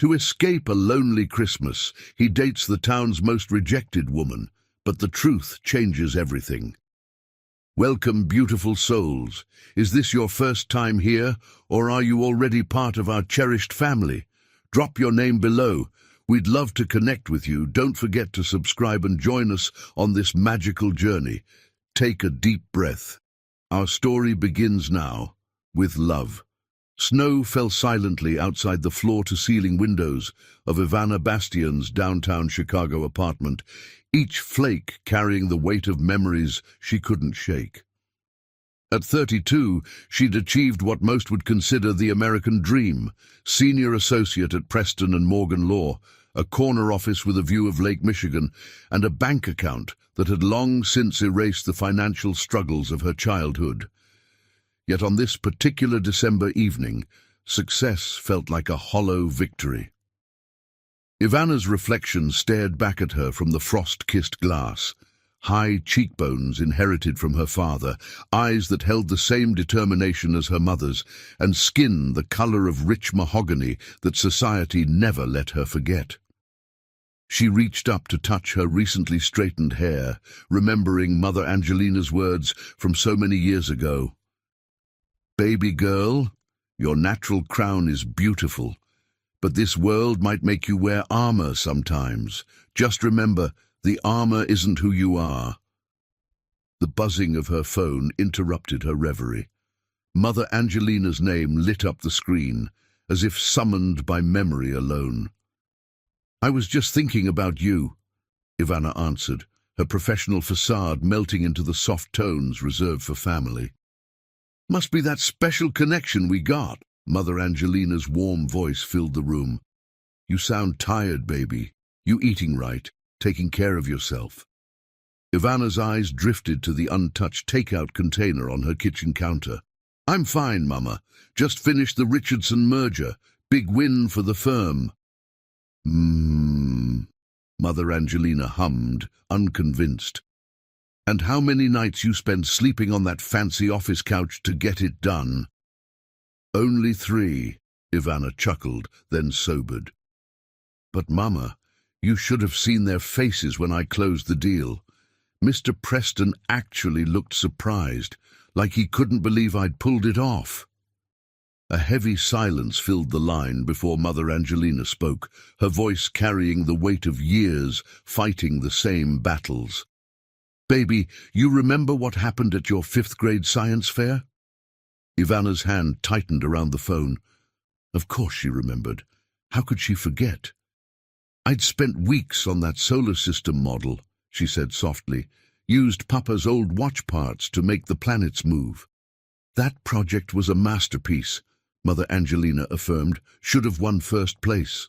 To escape a lonely Christmas, he dates the town's most rejected woman, but the truth changes everything. Welcome, beautiful souls. Is this your first time here, or are you already part of our cherished family? Drop your name below. We'd love to connect with you. Don't forget to subscribe and join us on this magical journey. Take a deep breath. Our story begins now, with love. Snow fell silently outside the floor-to-ceiling windows of Ivana Bastian's downtown Chicago apartment, each flake carrying the weight of memories she couldn't shake. At 32, she'd achieved what most would consider the American dream, senior associate at Preston and Morgan Law, a corner office with a view of Lake Michigan, and a bank account that had long since erased the financial struggles of her childhood. Yet on this particular December evening, success felt like a hollow victory. Ivana's reflection stared back at her from the frost-kissed glass, high cheekbones inherited from her father, eyes that held the same determination as her mother's, and skin the color of rich mahogany that society never let her forget. She reached up to touch her recently straightened hair, remembering Mother Angelina's words from so many years ago. "Baby girl, your natural crown is beautiful, but this world might make you wear armor sometimes. Just remember, the armor isn't who you are." The buzzing of her phone interrupted her reverie. Mother Angelina's name lit up the screen, as if summoned by memory alone. "I was just thinking about you," Ivana answered, her professional facade melting into the soft tones reserved for family. "Must be that special connection we got." Mother Angelina's warm voice filled the room. "You sound tired, baby. You eating right, taking care of yourself?" Ivana's eyes drifted to the untouched takeout container on her kitchen counter. "I'm fine, Mama. Just finished the Richardson merger. Big win for the firm." Mother Angelina hummed, unconvinced. "And how many nights you spend sleeping on that fancy office couch to get it done?" "Only 3, Ivana chuckled, then sobered. "But Mama, you should have seen their faces when I closed the deal. Mr. Preston actually looked surprised, like he couldn't believe I'd pulled it off." A heavy silence filled the line before Mother Angelina spoke, her voice carrying the weight of years fighting the same battles. "Baby, you remember what happened at your 5th grade science fair?" Ivana's hand tightened around the phone. Of course she remembered. How could she forget? "I'd spent weeks on that solar system model," she said softly, "used Papa's old watch parts to make the planets move." "That project was a masterpiece," Mother Angelina affirmed, "should have won first place.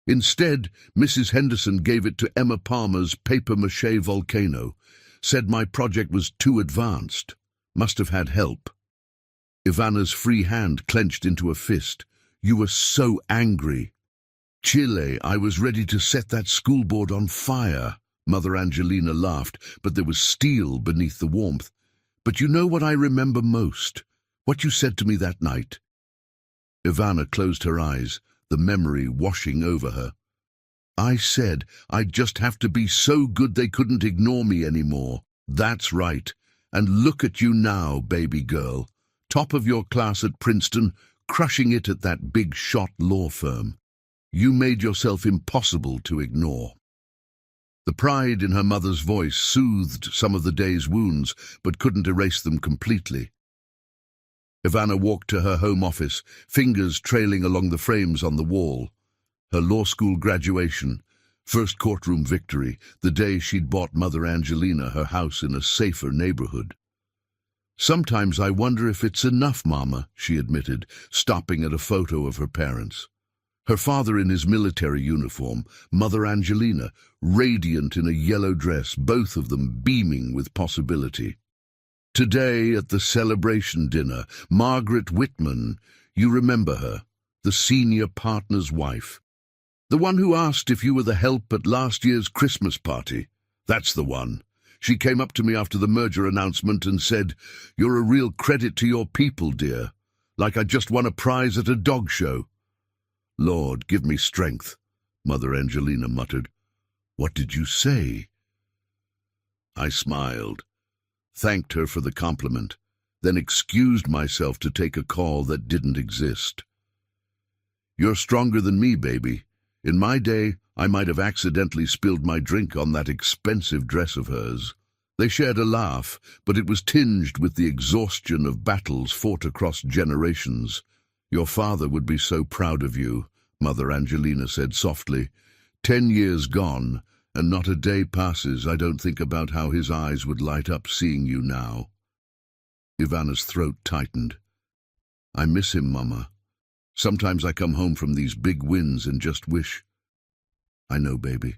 Instead, Mrs. Henderson gave it to Emma Palmer's papier-mâché volcano, said my project was too advanced. Must have had help." Ivana's free hand clenched into a fist. "You were so angry." "Chile, I was ready to set that school board on fire." Mother Angelina laughed, but there was steel beneath the warmth. "But you know what I remember most? What you said to me that night." Ivana closed her eyes, the memory washing over her. "I said I'd just have to be so good they couldn't ignore me anymore." "That's right. And look at you now, baby girl. Top of your class at Princeton, crushing it at that big shot law firm. You made yourself impossible to ignore." The pride in her mother's voice soothed some of the day's wounds, but couldn't erase them completely. Ivana walked to her home office, fingers trailing along the frames on the wall. Her law school graduation, first courtroom victory, the day she'd bought Mother Angelina her house in a safer neighborhood. "Sometimes I wonder if it's enough, Mama," she admitted, stopping at a photo of her parents. Her father in his military uniform, Mother Angelina, radiant in a yellow dress, both of them beaming with possibility. Today at the celebration dinner, Margaret Whitman, you remember her, the senior partner's wife. The one who asked if you were the help at last year's Christmas party. That's the one. She came up to me after the merger announcement and said, "You're a real credit to your people, dear. Like I just won a prize at a dog show." "Lord, give me strength," Mother Angelina muttered. "What did you say?" I smiled, thanked her for the compliment, then excused myself to take a call that didn't exist. "You're stronger than me, baby. In my day, I might have accidentally spilled my drink on that expensive dress of hers." They shared a laugh, but it was tinged with the exhaustion of battles fought across generations. "Your father would be so proud of you," Mother Angelina said softly. 10 years gone, and not a day passes I don't think about how his eyes would light up seeing you now." Ivana's throat tightened. "I miss him, Mama. Sometimes I come home from these big wins and just wish—" "I know, baby.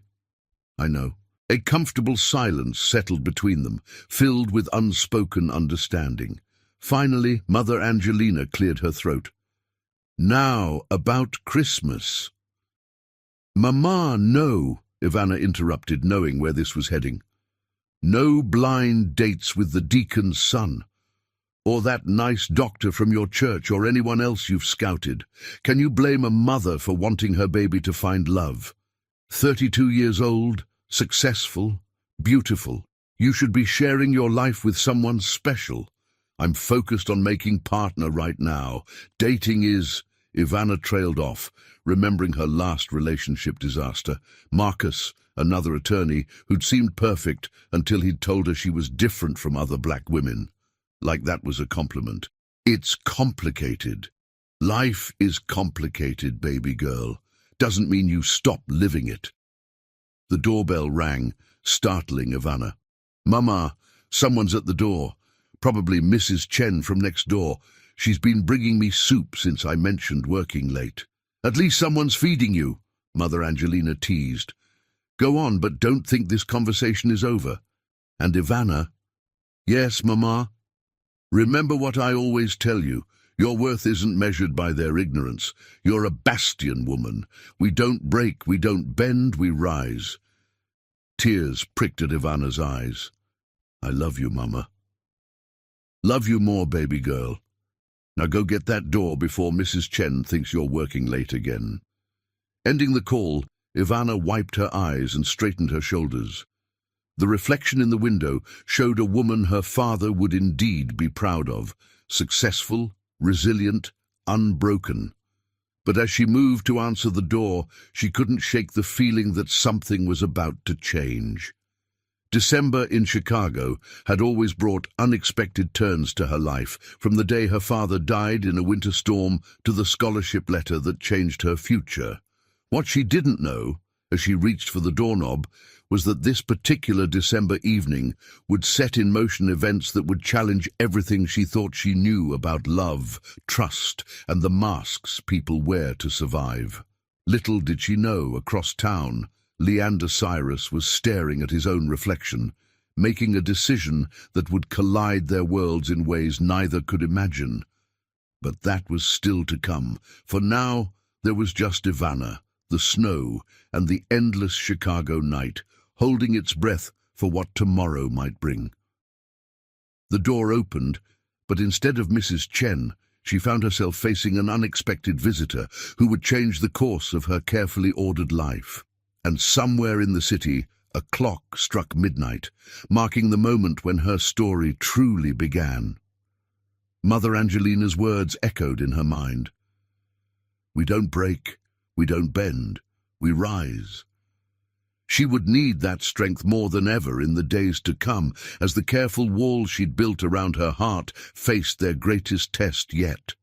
I know." A comfortable silence settled between them, filled with unspoken understanding. Finally, Mother Angelina cleared her throat. "Now, about Christmas." "Mama, no," Ivana interrupted, knowing where this was heading. "No blind dates with the deacon's son, or that nice doctor from your church, or anyone else you've scouted. Can you blame a mother for wanting her baby to find love? 32 years old, successful, beautiful. You should be sharing your life with someone special. I'm focused on making partner right now. Dating is—" Ivana trailed off, remembering her last relationship disaster. Marcus, another attorney, who'd seemed perfect until he'd told her she was different from other black women. Like that was a compliment. "It's complicated. Life is complicated, baby girl. Doesn't mean you stop living it." The doorbell rang, startling Ivana. "Mama, someone's at the door. Probably Mrs. Chen from next door. She's been bringing me soup since I mentioned working late." "At least someone's feeding you," Mother Angelina teased. "Go on, but don't think this conversation is over." And Ivana, "Yes, Mama?" "Remember what I always tell you. Your worth isn't measured by their ignorance. You're a bastion woman. We don't break, we don't bend, we rise." Tears pricked at Ivana's eyes. "I love you, Mama." "Love you more, baby girl. Now go get that door before Mrs. Chen thinks you're working late again." Ending the call, Ivana wiped her eyes and straightened her shoulders. The reflection in the window showed a woman her father would indeed be proud of, successful, resilient, unbroken. But as she moved to answer the door, she couldn't shake the feeling that something was about to change. December in Chicago had always brought unexpected turns to her life, from the day her father died in a winter storm to the scholarship letter that changed her future. What she didn't know, as she reached for the doorknob, was that this particular December evening would set in motion events that would challenge everything she thought she knew about love, trust, and the masks people wear to survive. Little did she know, across town, Leander Cyrus was staring at his own reflection, making a decision that would collide their worlds in ways neither could imagine. But that was still to come, for now there was just Ivana, the snow, and the endless Chicago night, holding its breath for what tomorrow might bring. The door opened, but instead of Mrs. Chen, she found herself facing an unexpected visitor who would change the course of her carefully ordered life. And somewhere in the city, a clock struck midnight, marking the moment when her story truly began. Mother Angelina's words echoed in her mind. "We don't break, we don't bend, we rise." She would need that strength more than ever in the days to come, as the careful walls she'd built around her heart faced their greatest test yet.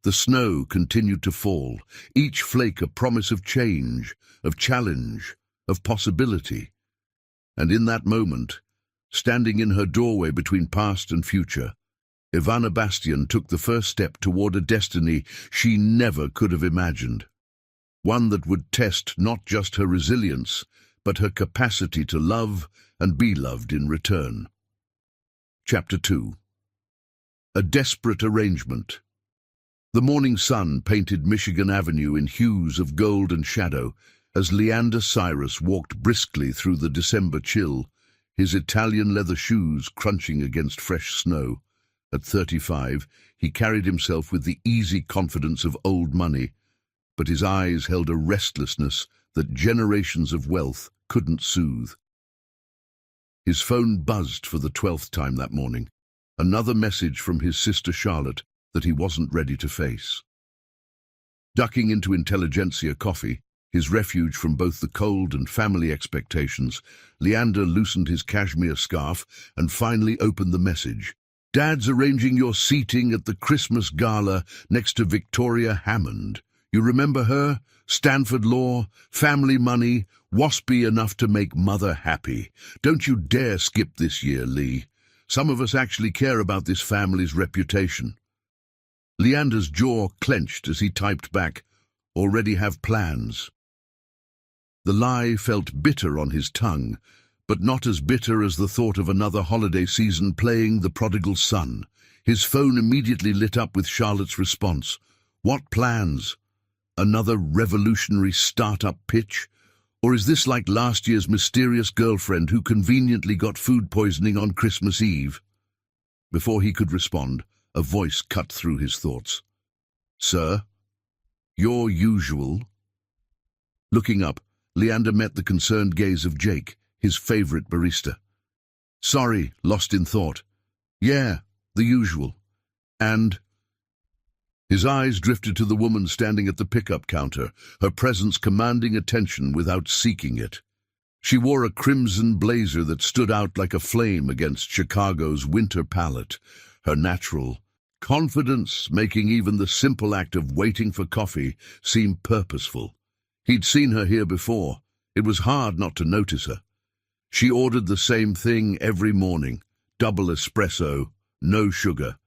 The snow continued to fall, each flake a promise of change, of challenge, of possibility. And in that moment, standing in her doorway between past and future, Ivana Bastian took the first step toward a destiny she never could have imagined. One that would test not just her resilience, but her capacity to love and be loved in return. Chapter 2. A desperate arrangement. The morning sun painted Michigan Avenue in hues of gold and shadow as Leander Cyrus walked briskly through the December chill, his Italian leather shoes crunching against fresh snow. At 35, he carried himself with the easy confidence of old money, but his eyes held a restlessness that generations of wealth couldn't soothe. His phone buzzed for the 12th time that morning, another message from his sister Charlotte that he wasn't ready to face. Ducking into intelligentsia coffee, his refuge from both the cold and family expectations, Leander loosened his cashmere scarf and finally opened the message. "Dad's arranging your seating at the Christmas gala next to Victoria Hammond. You remember her? Stanford Law, family money, waspy enough to make mother happy. Don't you dare skip this year, Lee. Some of us actually care about this family's reputation." Leander's jaw clenched as he typed back, "Already have plans." The lie felt bitter on his tongue, but not as bitter as the thought of another holiday season playing the prodigal son. His phone immediately lit up with Charlotte's response. What plans? Another revolutionary startup pitch? Or is this like last year's mysterious girlfriend who conveniently got food poisoning on Christmas Eve? Before he could respond, a voice cut through his thoughts. "Sir? Your usual?" Looking up, Leander met the concerned gaze of Jake, his favorite barista. "Sorry, lost in thought. Yeah, the usual. And—" His eyes drifted to the woman standing at the pickup counter, her presence commanding attention without seeking it. She wore a crimson blazer that stood out like a flame against Chicago's winter palette, her natural confidence making even the simple act of waiting for coffee seem purposeful. He'd seen her here before. It was hard not to notice her. She ordered the same thing every morning, double espresso, no sugar.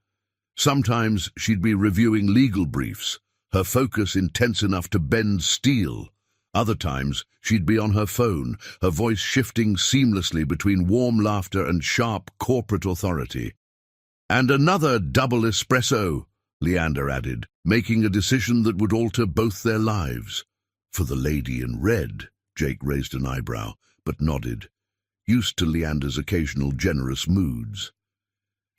Sometimes she'd be reviewing legal briefs, her focus intense enough to bend steel. Other times she'd be on her phone, her voice shifting seamlessly between warm laughter and sharp corporate authority. "And another double espresso," Leander added, making a decision that would alter both their lives. "For the lady in red," Jake raised an eyebrow, but nodded, used to Leander's occasional generous moods.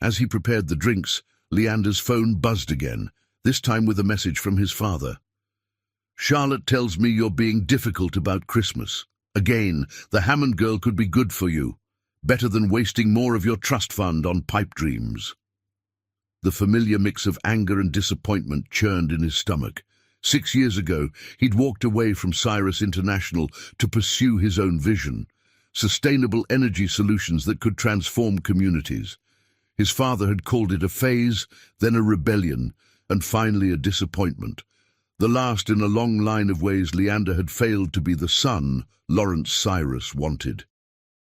As he prepared the drinks, Leander's phone buzzed again, this time with a message from his father. "Charlotte tells me you're being difficult about Christmas. Again, the Hammond girl could be good for you. Better than wasting more of your trust fund on pipe dreams." The familiar mix of anger and disappointment churned in his stomach. 6 years ago, he'd walked away from Cyrus International to pursue his own vision, sustainable energy solutions that could transform communities. His father had called it a phase, then a rebellion, and finally a disappointment. The last in a long line of ways Leander had failed to be the son Lawrence Cyrus wanted.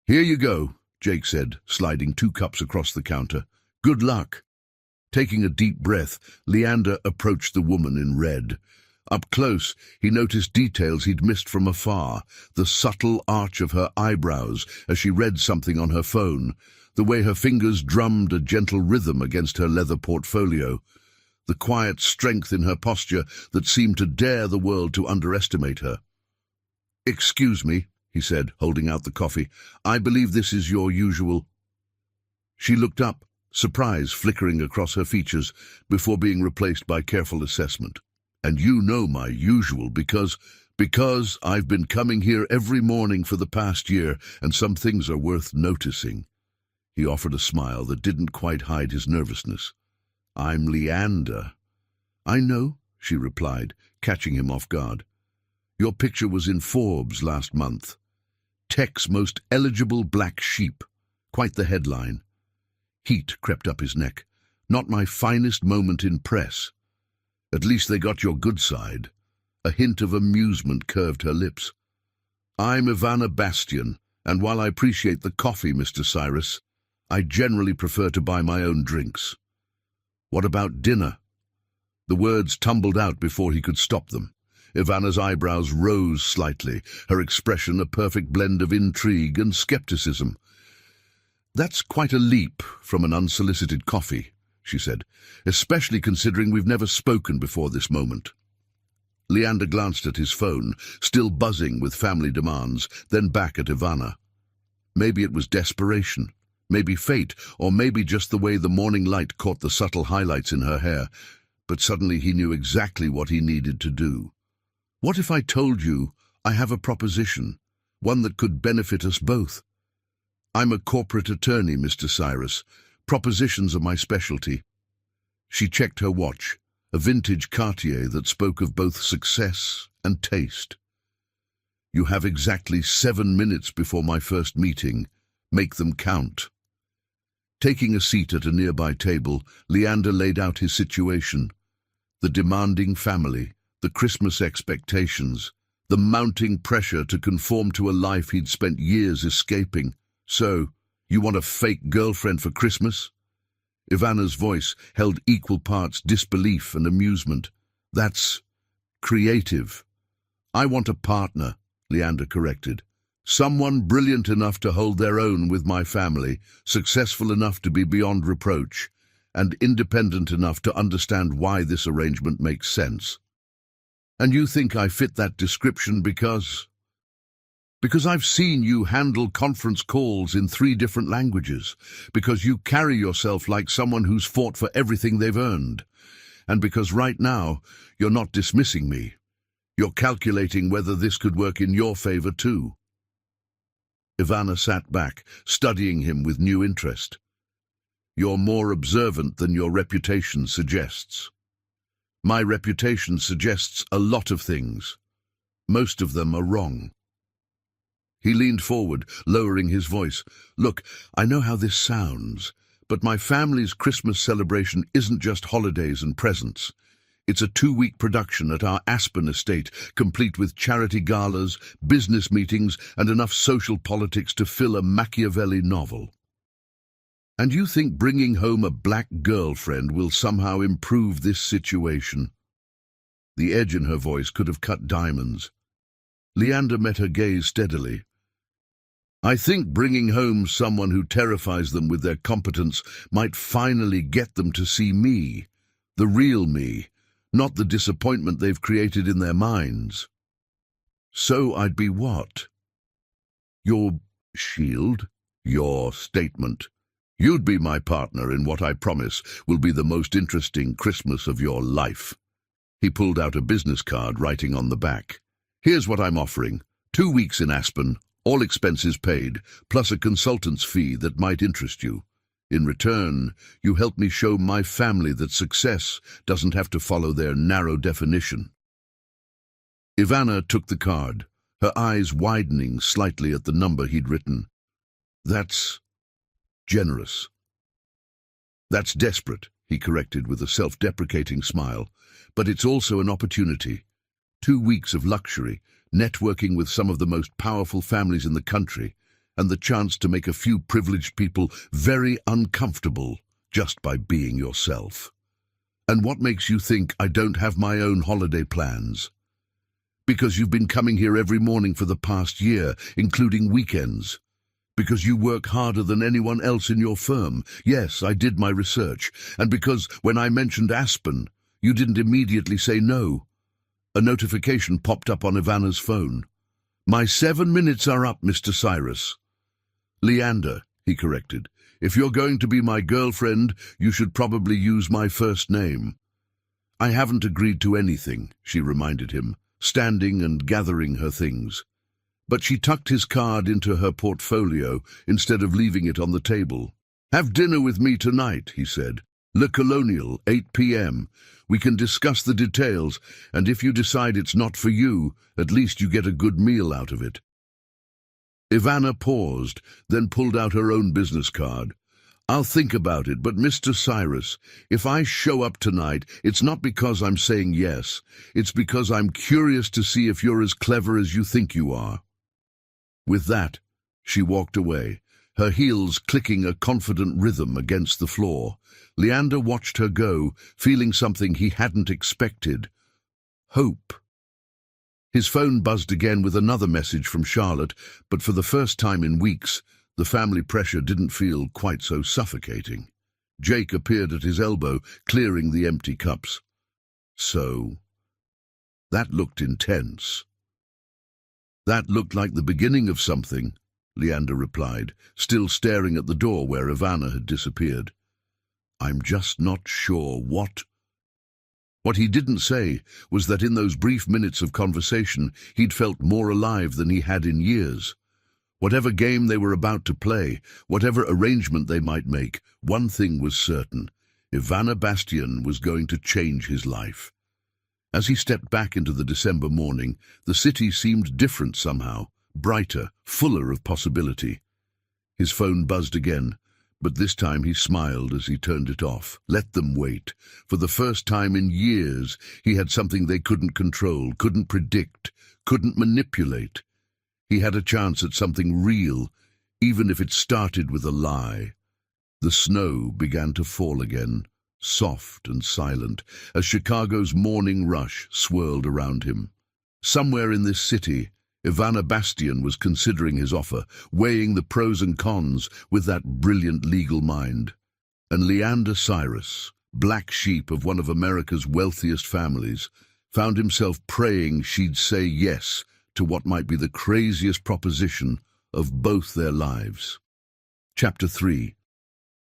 "Here you go," Jake said, sliding 2 cups across the counter. "Good luck." Taking a deep breath, Leander approached the woman in red. Up close, he noticed details he'd missed from afar, the subtle arch of her eyebrows as she read something on her phone, the way her fingers drummed a gentle rhythm against her leather portfolio, the quiet strength in her posture that seemed to dare the world to underestimate her. "Excuse me," he said, holding out the coffee. "I believe this is your usual—" She looked up, surprise flickering across her features before being replaced by careful assessment. "And you know my usual because I've been coming here every morning for the past year, and some things are worth noticing." He offered a smile that didn't quite hide his nervousness. "I'm Leander." "I know," she replied, catching him off guard. "Your picture was in Forbes last month. Tech's most eligible black sheep. Quite the headline." Heat crept up his neck. "Not my finest moment in press." "At least they got your good side." A hint of amusement curved her lips. "I'm Ivana Bastian, and while I appreciate the coffee, Mr. Cyrus, I generally prefer to buy my own drinks." "What about dinner?" The words tumbled out before he could stop them. Ivana's eyebrows rose slightly, her expression a perfect blend of intrigue and skepticism. "That's quite a leap from an unsolicited coffee," she said, "especially considering we've never spoken before this moment." Leander glanced at his phone, still buzzing with family demands, then back at Ivana. Maybe it was desperation, maybe fate, or maybe just the way the morning light caught the subtle highlights in her hair, but suddenly he knew exactly what he needed to do. What if I told you I have a proposition, one that could benefit us both? I'm a corporate attorney, Mr. Cyrus. Propositions are my specialty. She checked her watch, a vintage Cartier that spoke of both success and taste. You have exactly 7 minutes before my first meeting. Make them count. Taking a seat at a nearby table, Leander laid out his situation. The demanding family, the Christmas expectations, the mounting pressure to conform to a life he'd spent years escaping. So, you want a fake girlfriend for Christmas? Ivana's voice held equal parts disbelief and amusement. That's creative. I want a partner, Leander corrected. Someone brilliant enough to hold their own with my family, successful enough to be beyond reproach, and independent enough to understand why this arrangement makes sense. And you think I fit that description because I've seen you handle conference calls in 3 different languages, because you carry yourself like someone who's fought for everything they've earned, and because right now you're not dismissing me. You're calculating whether this could work in your favor too. Ivana sat back, studying him with new interest. You're more observant than your reputation suggests. My reputation suggests a lot of things. Most of them are wrong. He leaned forward, lowering his voice. Look, I know how this sounds, but my family's Christmas celebration isn't just holidays and presents. It's a 2-week production at our Aspen estate, complete with charity galas, business meetings, and enough social politics to fill a Machiavelli novel. And you think bringing home a black girlfriend will somehow improve this situation? The edge in her voice could have cut diamonds. Leander met her gaze steadily. I think bringing home someone who terrifies them with their competence might finally get them to see me, the real me, not the disappointment they've created in their minds. So I'd be what? Your shield? Your statement? You'd be my partner in what I promise will be the most interesting Christmas of your life. He pulled out a business card, writing on the back. Here's what I'm offering. 2 weeks in Aspen, all expenses paid, plus a consultant's fee that might interest you. In return, you help me show my family that success doesn't have to follow their narrow definition. Ivana took the card, her eyes widening slightly at the number he'd written. That's generous. That's desperate, he corrected with a self-deprecating smile. But it's also an opportunity. 2 weeks of luxury, networking with some of the most powerful families in the country, and the chance to make a few privileged people very uncomfortable just by being yourself. And what makes you think I don't have my own holiday plans? Because you've been coming here every morning for the past year, including weekends. Because you work harder than anyone else in your firm. Yes, I did my research. And because when I mentioned Aspen, you didn't immediately say no. A notification popped up on Ivana's phone. My 7 minutes are up, Mr. Cyrus. Leander, he corrected. If you're going to be my girlfriend, you should probably use my first name. I haven't agreed to anything, she reminded him, standing and gathering her things. But she tucked his card into her portfolio instead of leaving it on the table. Have dinner with me tonight, he said. Le Colonial, 8 p.m. We can discuss the details, and if you decide it's not for you, at least you get a good meal out of it. Ivana paused, then pulled out her own business card. I'll think about it, but Mr. Cyrus, if I show up tonight, it's not because I'm saying yes. It's because I'm curious to see if you're as clever as you think you are. With that, she walked away, her heels clicking a confident rhythm against the floor. Leander watched her go, feeling something he hadn't expected. Hope. His phone buzzed again with another message from Charlotte, but for the first time in weeks, the family pressure didn't feel quite so suffocating. Jake appeared at his elbow, clearing the empty cups. So, that looked intense. That looked like the beginning of something, Leander replied, still staring at the door where Ivana had disappeared. I'm just not sure what. What he didn't say was that in those brief minutes of conversation, he'd felt more alive than he had in years. Whatever game they were about to play, whatever arrangement they might make, one thing was certain: Ivana Bastian was going to change his life. As he stepped back into the December morning, the city seemed different somehow, brighter, fuller of possibility. His phone buzzed again, but this time he smiled as he turned it off. Let them wait. For the first time in years, he had something they couldn't control, couldn't predict, couldn't manipulate. He had a chance at something real, even if it started with a lie. The snow began to fall again, soft and silent, as Chicago's morning rush swirled around him. Somewhere in this city, Ivana Bastian was considering his offer, weighing the pros and cons with that brilliant legal mind. And Leander Cyrus, black sheep of one of America's wealthiest families, found himself praying she'd say yes to what might be the craziest proposition of both their lives. Chapter 3.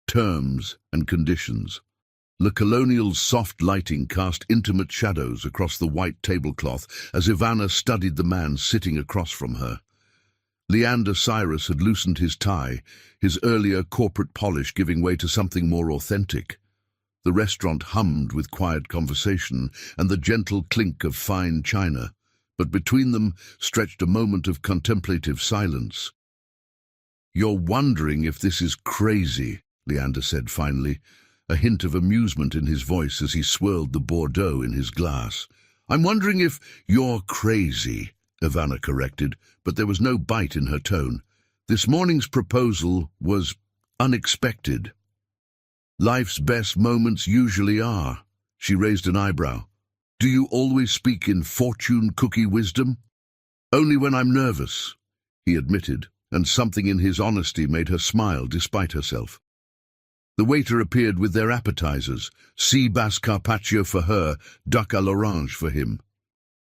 Terms and Conditions. Le Colonial's soft lighting cast intimate shadows across the white tablecloth as Ivana studied the man sitting across from her. Leander Cyrus had loosened his tie, his earlier corporate polish giving way to something more authentic. The restaurant hummed with quiet conversation and the gentle clink of fine china, but between them stretched a moment of contemplative silence. "You're wondering if this is crazy," Leander said finally, a hint of amusement in his voice as he swirled the Bordeaux in his glass. "I'm wondering if you're crazy," Ivana corrected, but there was no bite in her tone. This morning's proposal was unexpected. "Life's best moments usually are." She raised an eyebrow. "Do you always speak in fortune cookie wisdom?" "Only when I'm nervous," he admitted, and something in his honesty made her smile despite herself. The waiter appeared with their appetizers, sea bass carpaccio for her, duck à l'orange for him.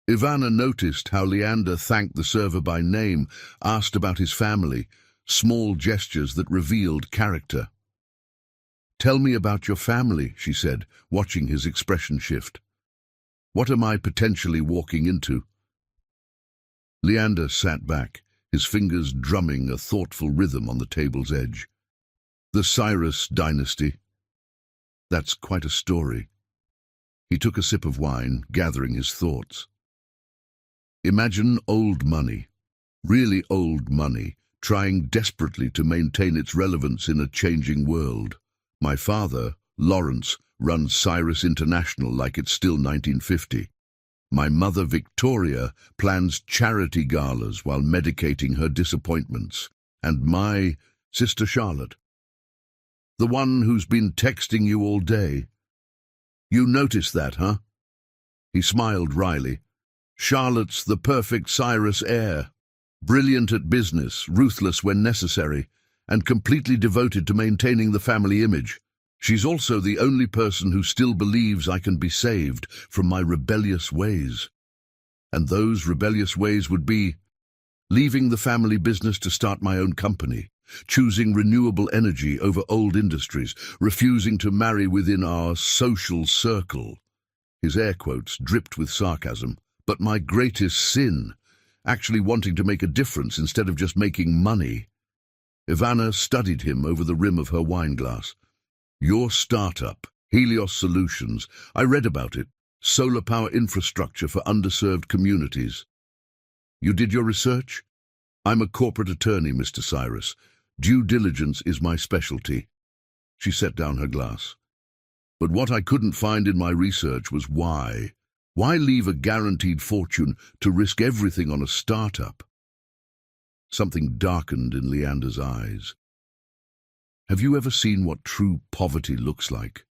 Ivana noticed how Leander thanked the server by name, asked about his family, small gestures that revealed character. "Tell me about your family," she said, watching his expression shift. "What am I potentially walking into?" Leander sat back, his fingers drumming a thoughtful rhythm on the table's edge. "The Cyrus dynasty. That's quite a story." He took a sip of wine, gathering his thoughts. "Imagine old money, really old money, trying desperately to maintain its relevance in a changing world. My father, Lawrence, runs Cyrus International like it's still 1950. My mother, Victoria, plans charity galas while medicating her disappointments. And my sister Charlotte, the one who's been texting you all day. You noticed that, huh?" He smiled wryly. "Charlotte's the perfect Cyrus heir. Brilliant at business, ruthless when necessary, and completely devoted to maintaining the family image. She's also the only person who still believes I can be saved from my rebellious ways. And those rebellious ways would be leaving the family business to start my own company, choosing renewable energy over old industries, refusing to marry within our social circle." His air quotes dripped with sarcasm. "But my greatest sin, actually wanting to make a difference instead of just making money." Ivana studied him over the rim of her wineglass. "Your startup, Helios Solutions, I read about it. Solar power infrastructure for underserved communities. You did your research?" "I'm a corporate attorney, Mr. Cyrus. Due diligence is my specialty." She set down her glass. "But what I couldn't find in my research was why. Why leave a guaranteed fortune to risk everything on a startup?" Something darkened in Leander's eyes. "Have you ever seen what true poverty looks like?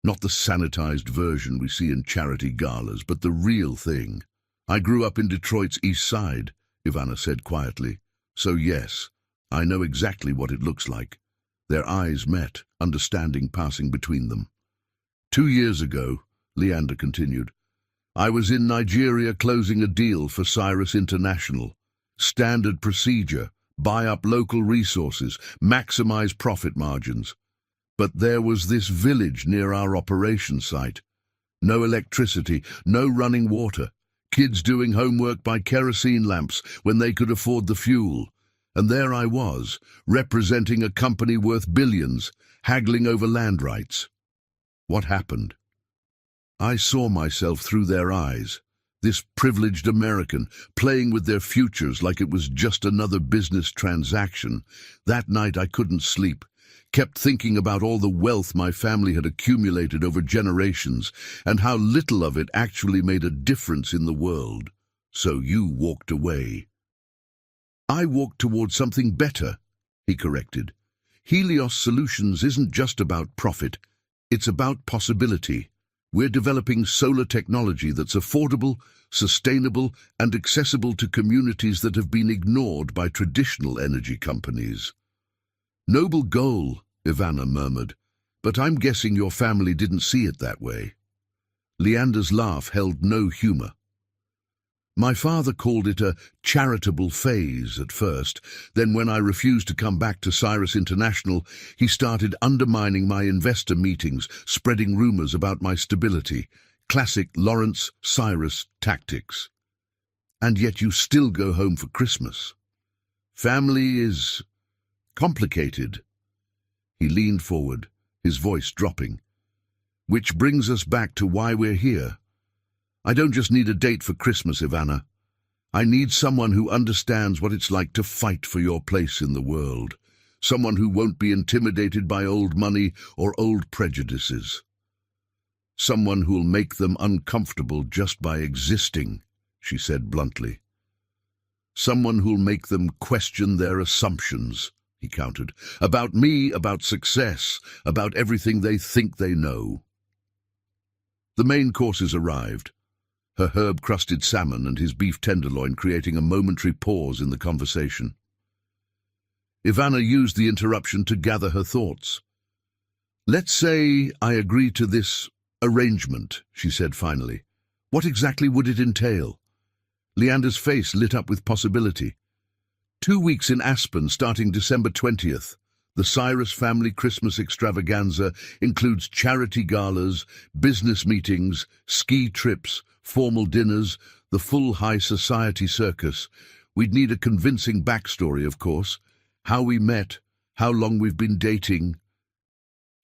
Not the sanitized version we see in charity galas, but the real thing. I grew up in Detroit's East Side," Ivana said quietly. "So yes, I know exactly what it looks like." Their eyes met, understanding passing between them. 2 years ago, Leander continued, I was in Nigeria closing a deal for Cyrus International. Standard procedure, buy up local resources, maximize profit margins. But there was this village near our operation site. No electricity, no running water. Kids doing homework by kerosene lamps when they could afford the fuel. And there I was, representing a company worth billions, haggling over land rights. What happened? I saw myself through their eyes. This privileged American, playing with their futures like it was just another business transaction. That night I couldn't sleep, kept thinking about all the wealth my family had accumulated over generations and how little of it actually made a difference in the world. So you walked away. I walked toward something better, he corrected. Helios Solutions isn't just about profit, it's about possibility. We're developing solar technology that's affordable, sustainable, and accessible to communities that have been ignored by traditional energy companies. Noble goal, Ivana murmured, but I'm guessing your family didn't see it that way. Leander's laugh held no humor. My father called it a charitable phase at first. Then when I refused to come back to Cyrus International, he started undermining my investor meetings, spreading rumors about my stability. Classic Lawrence Cyrus tactics. And yet you still go home for Christmas. Family is complicated. He leaned forward, his voice dropping. Which brings us back to why we're here. I don't just need a date for Christmas, Ivana. I need someone who understands what it's like to fight for your place in the world. Someone who won't be intimidated by old money or old prejudices. Someone who'll make them uncomfortable just by existing, she said bluntly. Someone who'll make them question their assumptions, he countered. About me, about success, about everything they think they know. The main courses arrived. Her herb-crusted salmon and his beef tenderloin creating a momentary pause in the conversation. Ivana used the interruption to gather her thoughts. Let's say I agree to this arrangement, she said finally. What exactly would it entail? Leander's face lit up with possibility. 2 weeks in Aspen starting December 20th. The Cyrus family Christmas extravaganza includes charity galas, business meetings, ski trips, formal dinners, the full high society circus. We'd need a convincing backstory, of course. How we met, how long we've been dating.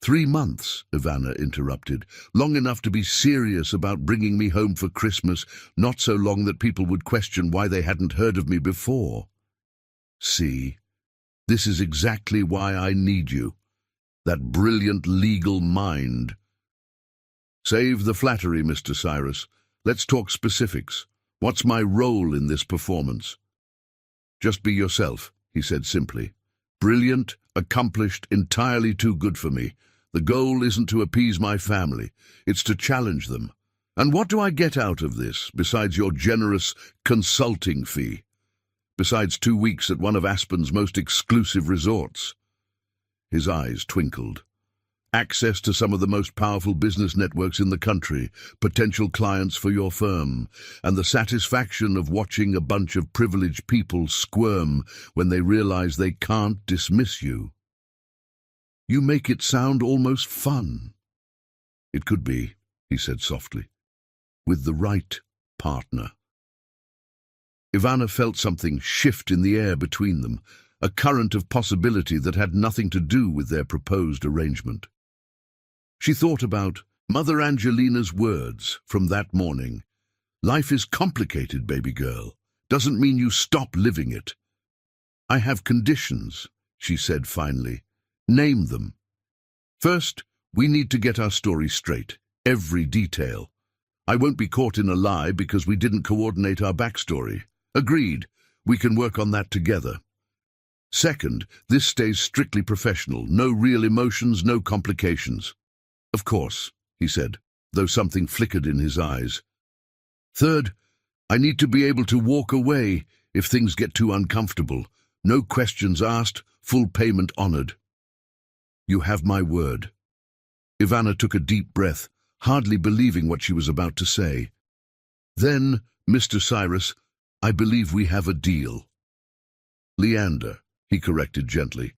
3 months, Ivana interrupted. Long enough to be serious about bringing me home for Christmas, not so long that people would question why they hadn't heard of me before. See, this is exactly why I need you. That brilliant legal mind. Save the flattery, Mr. Cyrus. Let's talk specifics. What's my role in this performance? Just be yourself, he said simply. Brilliant, accomplished, entirely too good for me. The goal isn't to appease my family, it's to challenge them. And what do I get out of this, besides your generous consulting fee? Besides 2 weeks at one of Aspen's most exclusive resorts? His eyes twinkled. Access to some of the most powerful business networks in the country, potential clients for your firm, and the satisfaction of watching a bunch of privileged people squirm when they realize they can't dismiss you. You make it sound almost fun. It could be, he said softly, with the right partner. Ivana felt something shift in the air between them, a current of possibility that had nothing to do with their proposed arrangement. She thought about Mother Angelina's words from that morning. Life is complicated, baby girl. Doesn't mean you stop living it. I have conditions, she said finally. Name them. First, we need to get our story straight, every detail. I won't be caught in a lie because we didn't coordinate our backstory. Agreed, we can work on that together. Second, this stays strictly professional, no real emotions, no complications. Of course, he said, though something flickered in his eyes. Third, I need to be able to walk away if things get too uncomfortable. No questions asked, full payment honored. You have my word. Ivana took a deep breath, hardly believing what she was about to say. Then, Mr. Cyrus, I believe we have a deal. Leander, he corrected gently.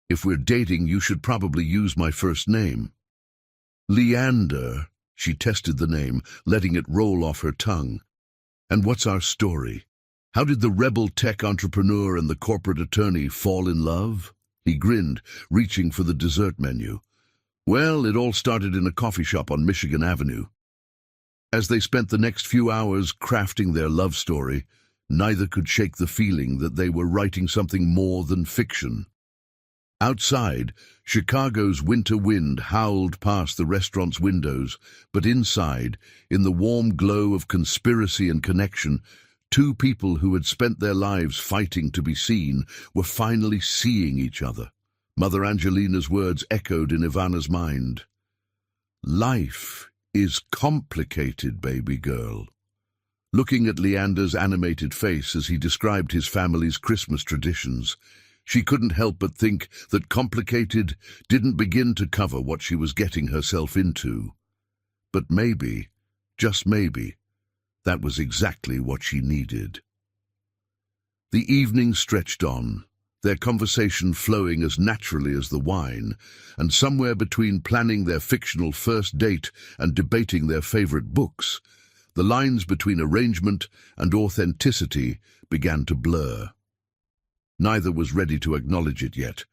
If we're dating, you should probably use my first name. Leander, She tested the name, letting it roll off her tongue. And what's our story? How did the rebel tech entrepreneur and the corporate attorney fall in love? He grinned, reaching for the dessert menu. Well, it all started in a coffee shop on Michigan Avenue. As they spent the next few hours crafting their love story, neither could shake the feeling that they were writing something more than fiction. Outside, Chicago's winter wind howled past the restaurant's windows, but inside, in the warm glow of conspiracy and connection, two people who had spent their lives fighting to be seen were finally seeing each other. Mother Angelina's words echoed in Ivana's mind. Life is complicated, baby girl. Looking at Leander's animated face as he described his family's Christmas traditions, she couldn't help but think that complicated didn't begin to cover what she was getting herself into. But maybe, just maybe, that was exactly what she needed. The evening stretched on, their conversation flowing as naturally as the wine, and somewhere between planning their fictional first date and debating their favorite books, the lines between arrangement and authenticity began to blur. Neither was ready to acknowledge it yet,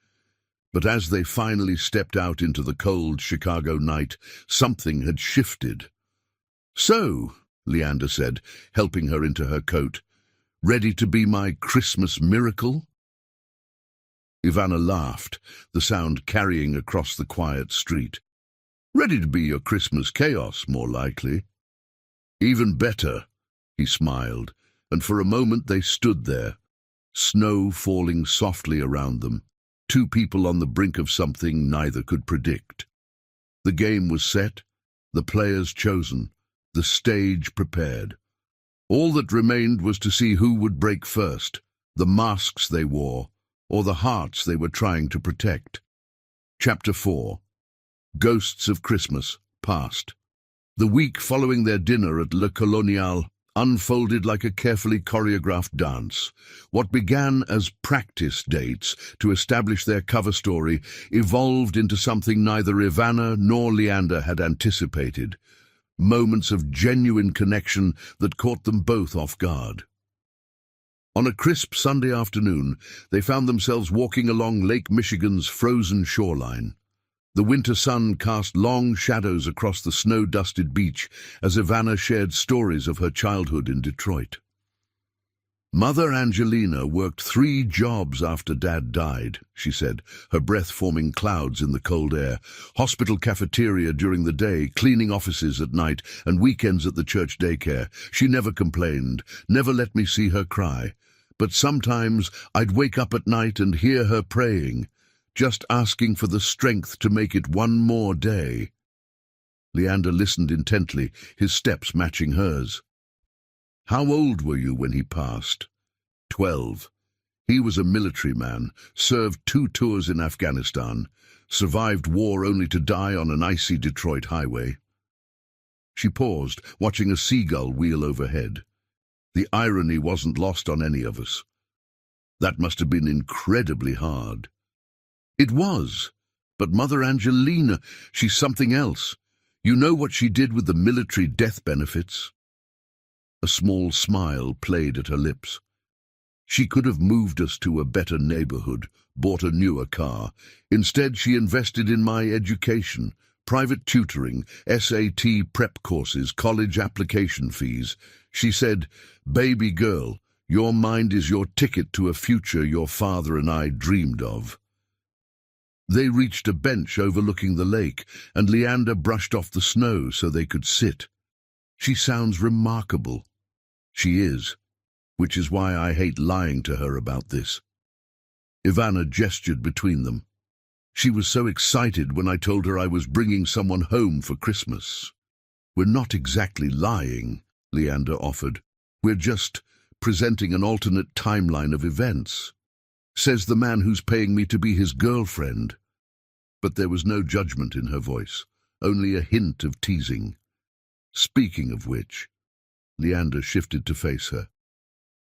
but as they finally stepped out into the cold Chicago night, something had shifted. "So," Leander said, helping her into her coat, "ready to be my Christmas miracle?" Ivana laughed, the sound carrying across the quiet street. "Ready to be your Christmas chaos, more likely." "Even better," he smiled, and for a moment they stood there, snow falling softly around them, two people on the brink of something neither could predict. The game was set, the players chosen, the stage prepared. All that remained was to see who would break first, the masks they wore, or the hearts they were trying to protect. Chapter 4. Ghosts of Christmas Past. The week following their dinner at Le Colonial unfolded like a carefully choreographed dance. What began as practice dates to establish their cover story evolved into something neither Ivana nor Leander had anticipated. Moments of genuine connection that caught them both off guard. On a crisp Sunday afternoon, they found themselves walking along Lake Michigan's frozen shoreline. The winter sun cast long shadows across the snow-dusted beach as Ivana shared stories of her childhood in Detroit. "Mother Angelina worked 3 jobs after Dad died," she said, her breath forming clouds in the cold air. "Hospital cafeteria during the day, cleaning offices at night, and weekends at the church daycare. She never complained, never let me see her cry. But sometimes I'd wake up at night and hear her praying, just asking for the strength to make it one more day." Leander listened intently, his steps matching hers. "How old were you when he passed?" 12. He was a military man, served 2 tours in Afghanistan, survived war only to die on an icy Detroit highway. She paused, watching a seagull wheel overhead. The irony wasn't lost on any of us. That must have been incredibly hard. It was, but Mother Angelina, she's something else. You know what she did with the military death benefits? A small smile played at her lips. She could have moved us to a better neighborhood, bought a newer car. Instead, she invested in my education, private tutoring, SAT prep courses, college application fees. She said, "Baby girl, your mind is your ticket to a future your father and I dreamed of." They reached a bench overlooking the lake, and Leander brushed off the snow so they could sit. "She sounds remarkable." "She is, which is why I hate lying to her about this." Ivana gestured between them. "She was so excited when I told her I was bringing someone home for Christmas." "We're not exactly lying," Leander offered. "We're just presenting an alternate timeline of events. Says the man who's paying me to be his girlfriend." But there was no judgment in her voice, only a hint of teasing. "Speaking of which," Leander shifted to face her,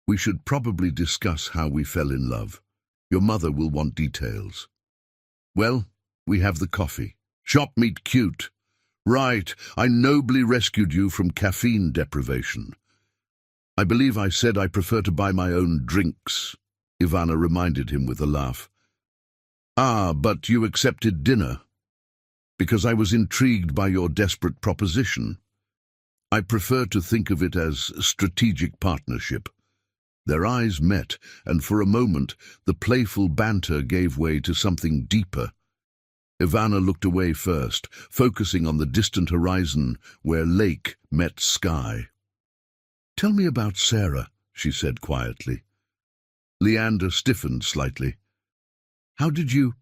"we should probably discuss how we fell in love. Your mother will want details." "Well, we have the coffee. Shop meet cute. Right, I nobly rescued you from caffeine deprivation. I believe I said I prefer to buy my own drinks, Ivana reminded him with a laugh. Ah, but you accepted dinner. Because I was intrigued by your desperate proposition. I prefer to think of it as strategic partnership. Their eyes met, and for a moment the playful banter gave way to something deeper. Ivana looked away first, focusing on the distant horizon where lake met sky. "Tell me about Sarah," she said quietly. Leander stiffened slightly. "How did you—"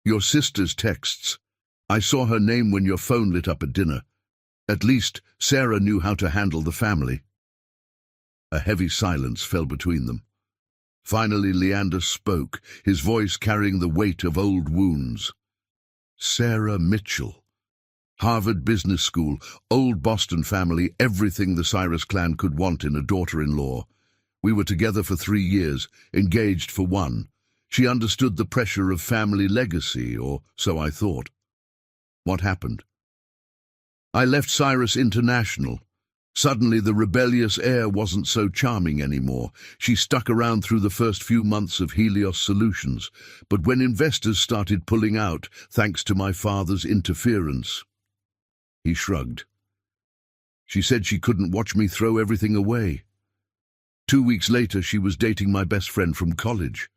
"Your sister's texts. I saw her name when your phone lit up at dinner. At least Sarah knew how to handle the family." A heavy silence fell between them. Finally Leander spoke, his voice carrying the weight of old wounds. "Sarah Mitchell. Harvard Business School, old Boston family, everything the Cyrus clan could want in a daughter-in-law. We were together for 3 years, engaged for 1. She understood the pressure of family legacy, or so I thought." "What happened?" "I left Cyrus International. Suddenly the rebellious heir wasn't so charming anymore. She stuck around through the first few months of Helios Solutions, but when investors started pulling out, thanks to my father's interference..." He shrugged. "She said she couldn't watch me throw everything away. 2 weeks later she was dating my best friend from college.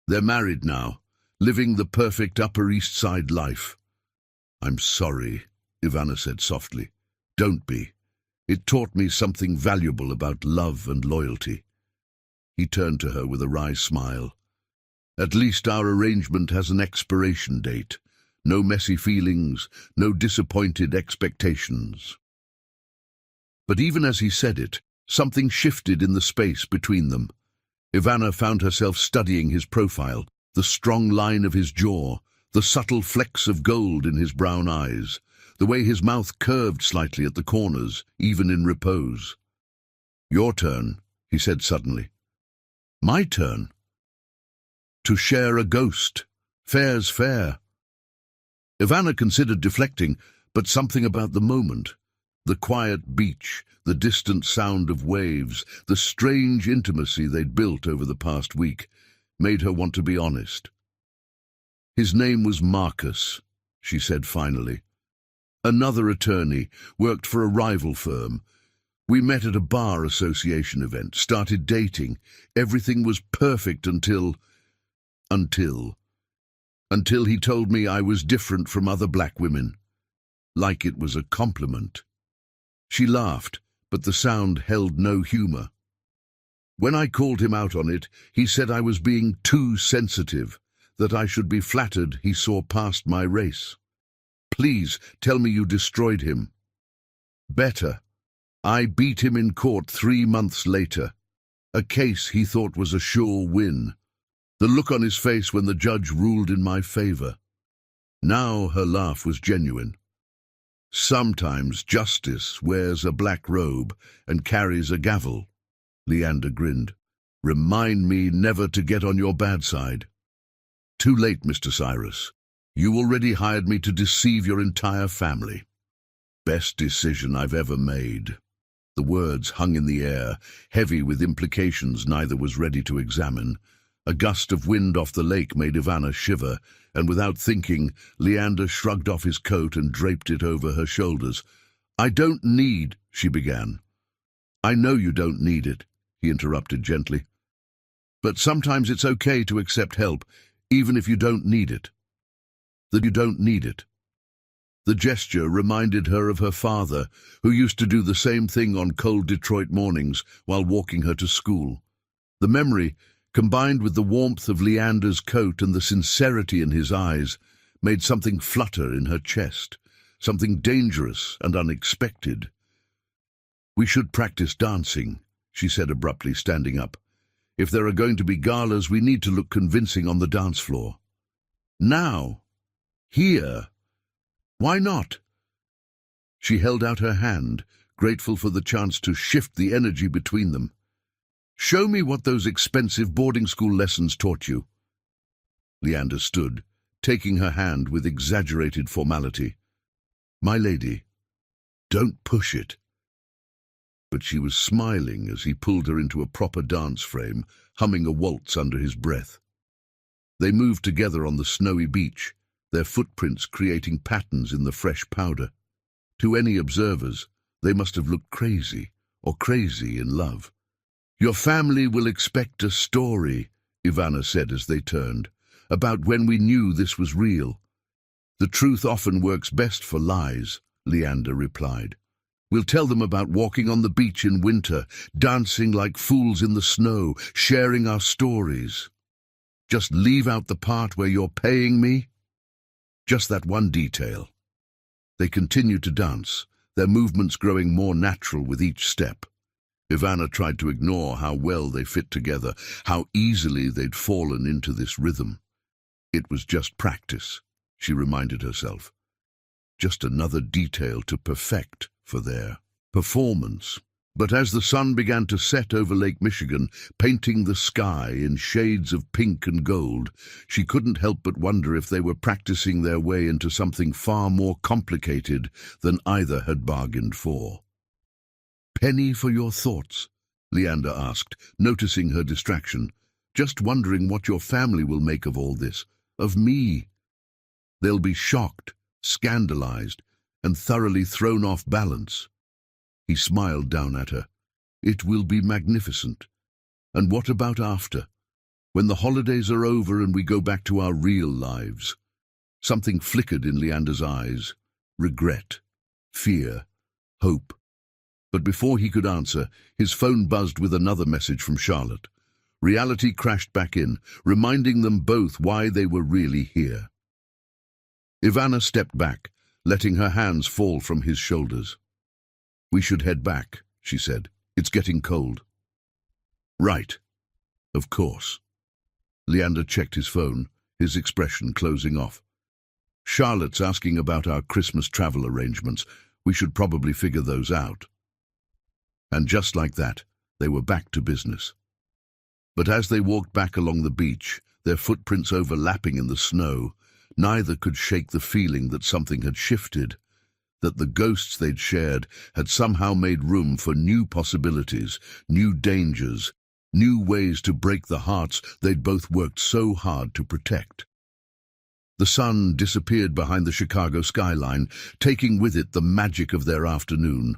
They're married now, living the perfect Upper East Side life." "I'm sorry," Ivana said softly. "Don't be. It taught me something valuable about love and loyalty." He turned to her with a wry smile. "At least our arrangement has an expiration date. No messy feelings, no disappointed expectations." But even as he said it, something shifted in the space between them. Ivana found herself studying his profile, the strong line of his jaw, the subtle flecks of gold in his brown eyes, the way his mouth curved slightly at the corners, even in repose. "Your turn," he said suddenly. "My turn?" "To share a ghost. Fair's fair." Ivana considered deflecting, but something about the moment, the quiet beach, the distant sound of waves, the strange intimacy they'd built over the past week, made her want to be honest. "His name was Marcus," she said finally. "Another attorney, worked for a rival firm. We met at a bar association event, started dating. Everything was perfect until he told me I was different from other black women. Like it was a compliment." She laughed, but the sound held no humor. "When I called him out on it, he said I was being too sensitive, that I should be flattered he saw past my race. Please tell me you destroyed him." "Better. I beat him in court 3 months later. A case he thought was a sure win. The look on his face when the judge ruled in my favor." Now her laugh was genuine. "Sometimes justice wears a black robe and carries a gavel," Leander grinned. "Remind me never to get on your bad side." "Too late, Mr. Cyrus. You already hired me to deceive your entire family." "Best decision I've ever made." The words hung in the air, heavy with implications neither was ready to examine. A gust of wind off the lake made Ivana shiver, and without thinking, Leander shrugged off his coat and draped it over her shoulders. "I don't need," she began. "I know you don't need it," he interrupted gently. "But sometimes it's okay to accept help, even if you don't need it." That you don't need it. The gesture reminded her of her father, who used to do the same thing on cold Detroit mornings while walking her to school. The memory, combined with the warmth of Leander's coat and the sincerity in his eyes, made something flutter in her chest, something dangerous and unexpected. "We should practice dancing," she said abruptly, standing up. "If there are going to be galas, we need to look convincing on the dance floor." "Now? Here? Why not?" She held out her hand, grateful for the chance to shift the energy between them. "Show me what those expensive boarding school lessons taught you." Leander stood, taking her hand with exaggerated formality. My lady, don't push it. But she was smiling as he pulled her into a proper dance frame, humming a waltz under his breath. They moved together on the snowy beach, their footprints creating patterns in the fresh powder. To any observers, they must have looked crazy, or crazy in love. Your family will expect a story, Ivana said as they turned, about when we knew this was real. The truth often works best for lies, Leander replied. We'll tell them about walking on the beach in winter, dancing like fools in the snow, sharing our stories. Just leave out the part where you're paying me. Just that one detail. They continued to dance, their movements growing more natural with each step. Ivana tried to ignore how well they fit together, how easily they'd fallen into this rhythm. It was just practice, she reminded herself. Just another detail to perfect for their performance. But as the sun began to set over Lake Michigan, painting the sky in shades of pink and gold, she couldn't help but wonder if they were practicing their way into something far more complicated than either had bargained for. Penny for your thoughts? Leander asked, noticing her distraction. Just wondering what your family will make of all this, of me. They'll be shocked, scandalized, and thoroughly thrown off balance. He smiled down at her. It will be magnificent. And what about after? When the holidays are over and we go back to our real lives? Something flickered in Leander's eyes. Regret, fear, hope. But before he could answer, his phone buzzed with another message from Charlotte. Reality crashed back in, reminding them both why they were really here. Ivana stepped back, letting her hands fall from his shoulders. We should head back, she said. It's getting cold. Right. Of course. Leander checked his phone, his expression closing off. Charlotte's asking about our Christmas travel arrangements. We should probably figure those out. And just like that, they were back to business. But as they walked back along the beach, their footprints overlapping in the snow, neither could shake the feeling that something had shifted, that the ghosts they'd shared had somehow made room for new possibilities, new dangers, new ways to break the hearts they'd both worked so hard to protect. The sun disappeared behind the Chicago skyline, taking with it the magic of their afternoon.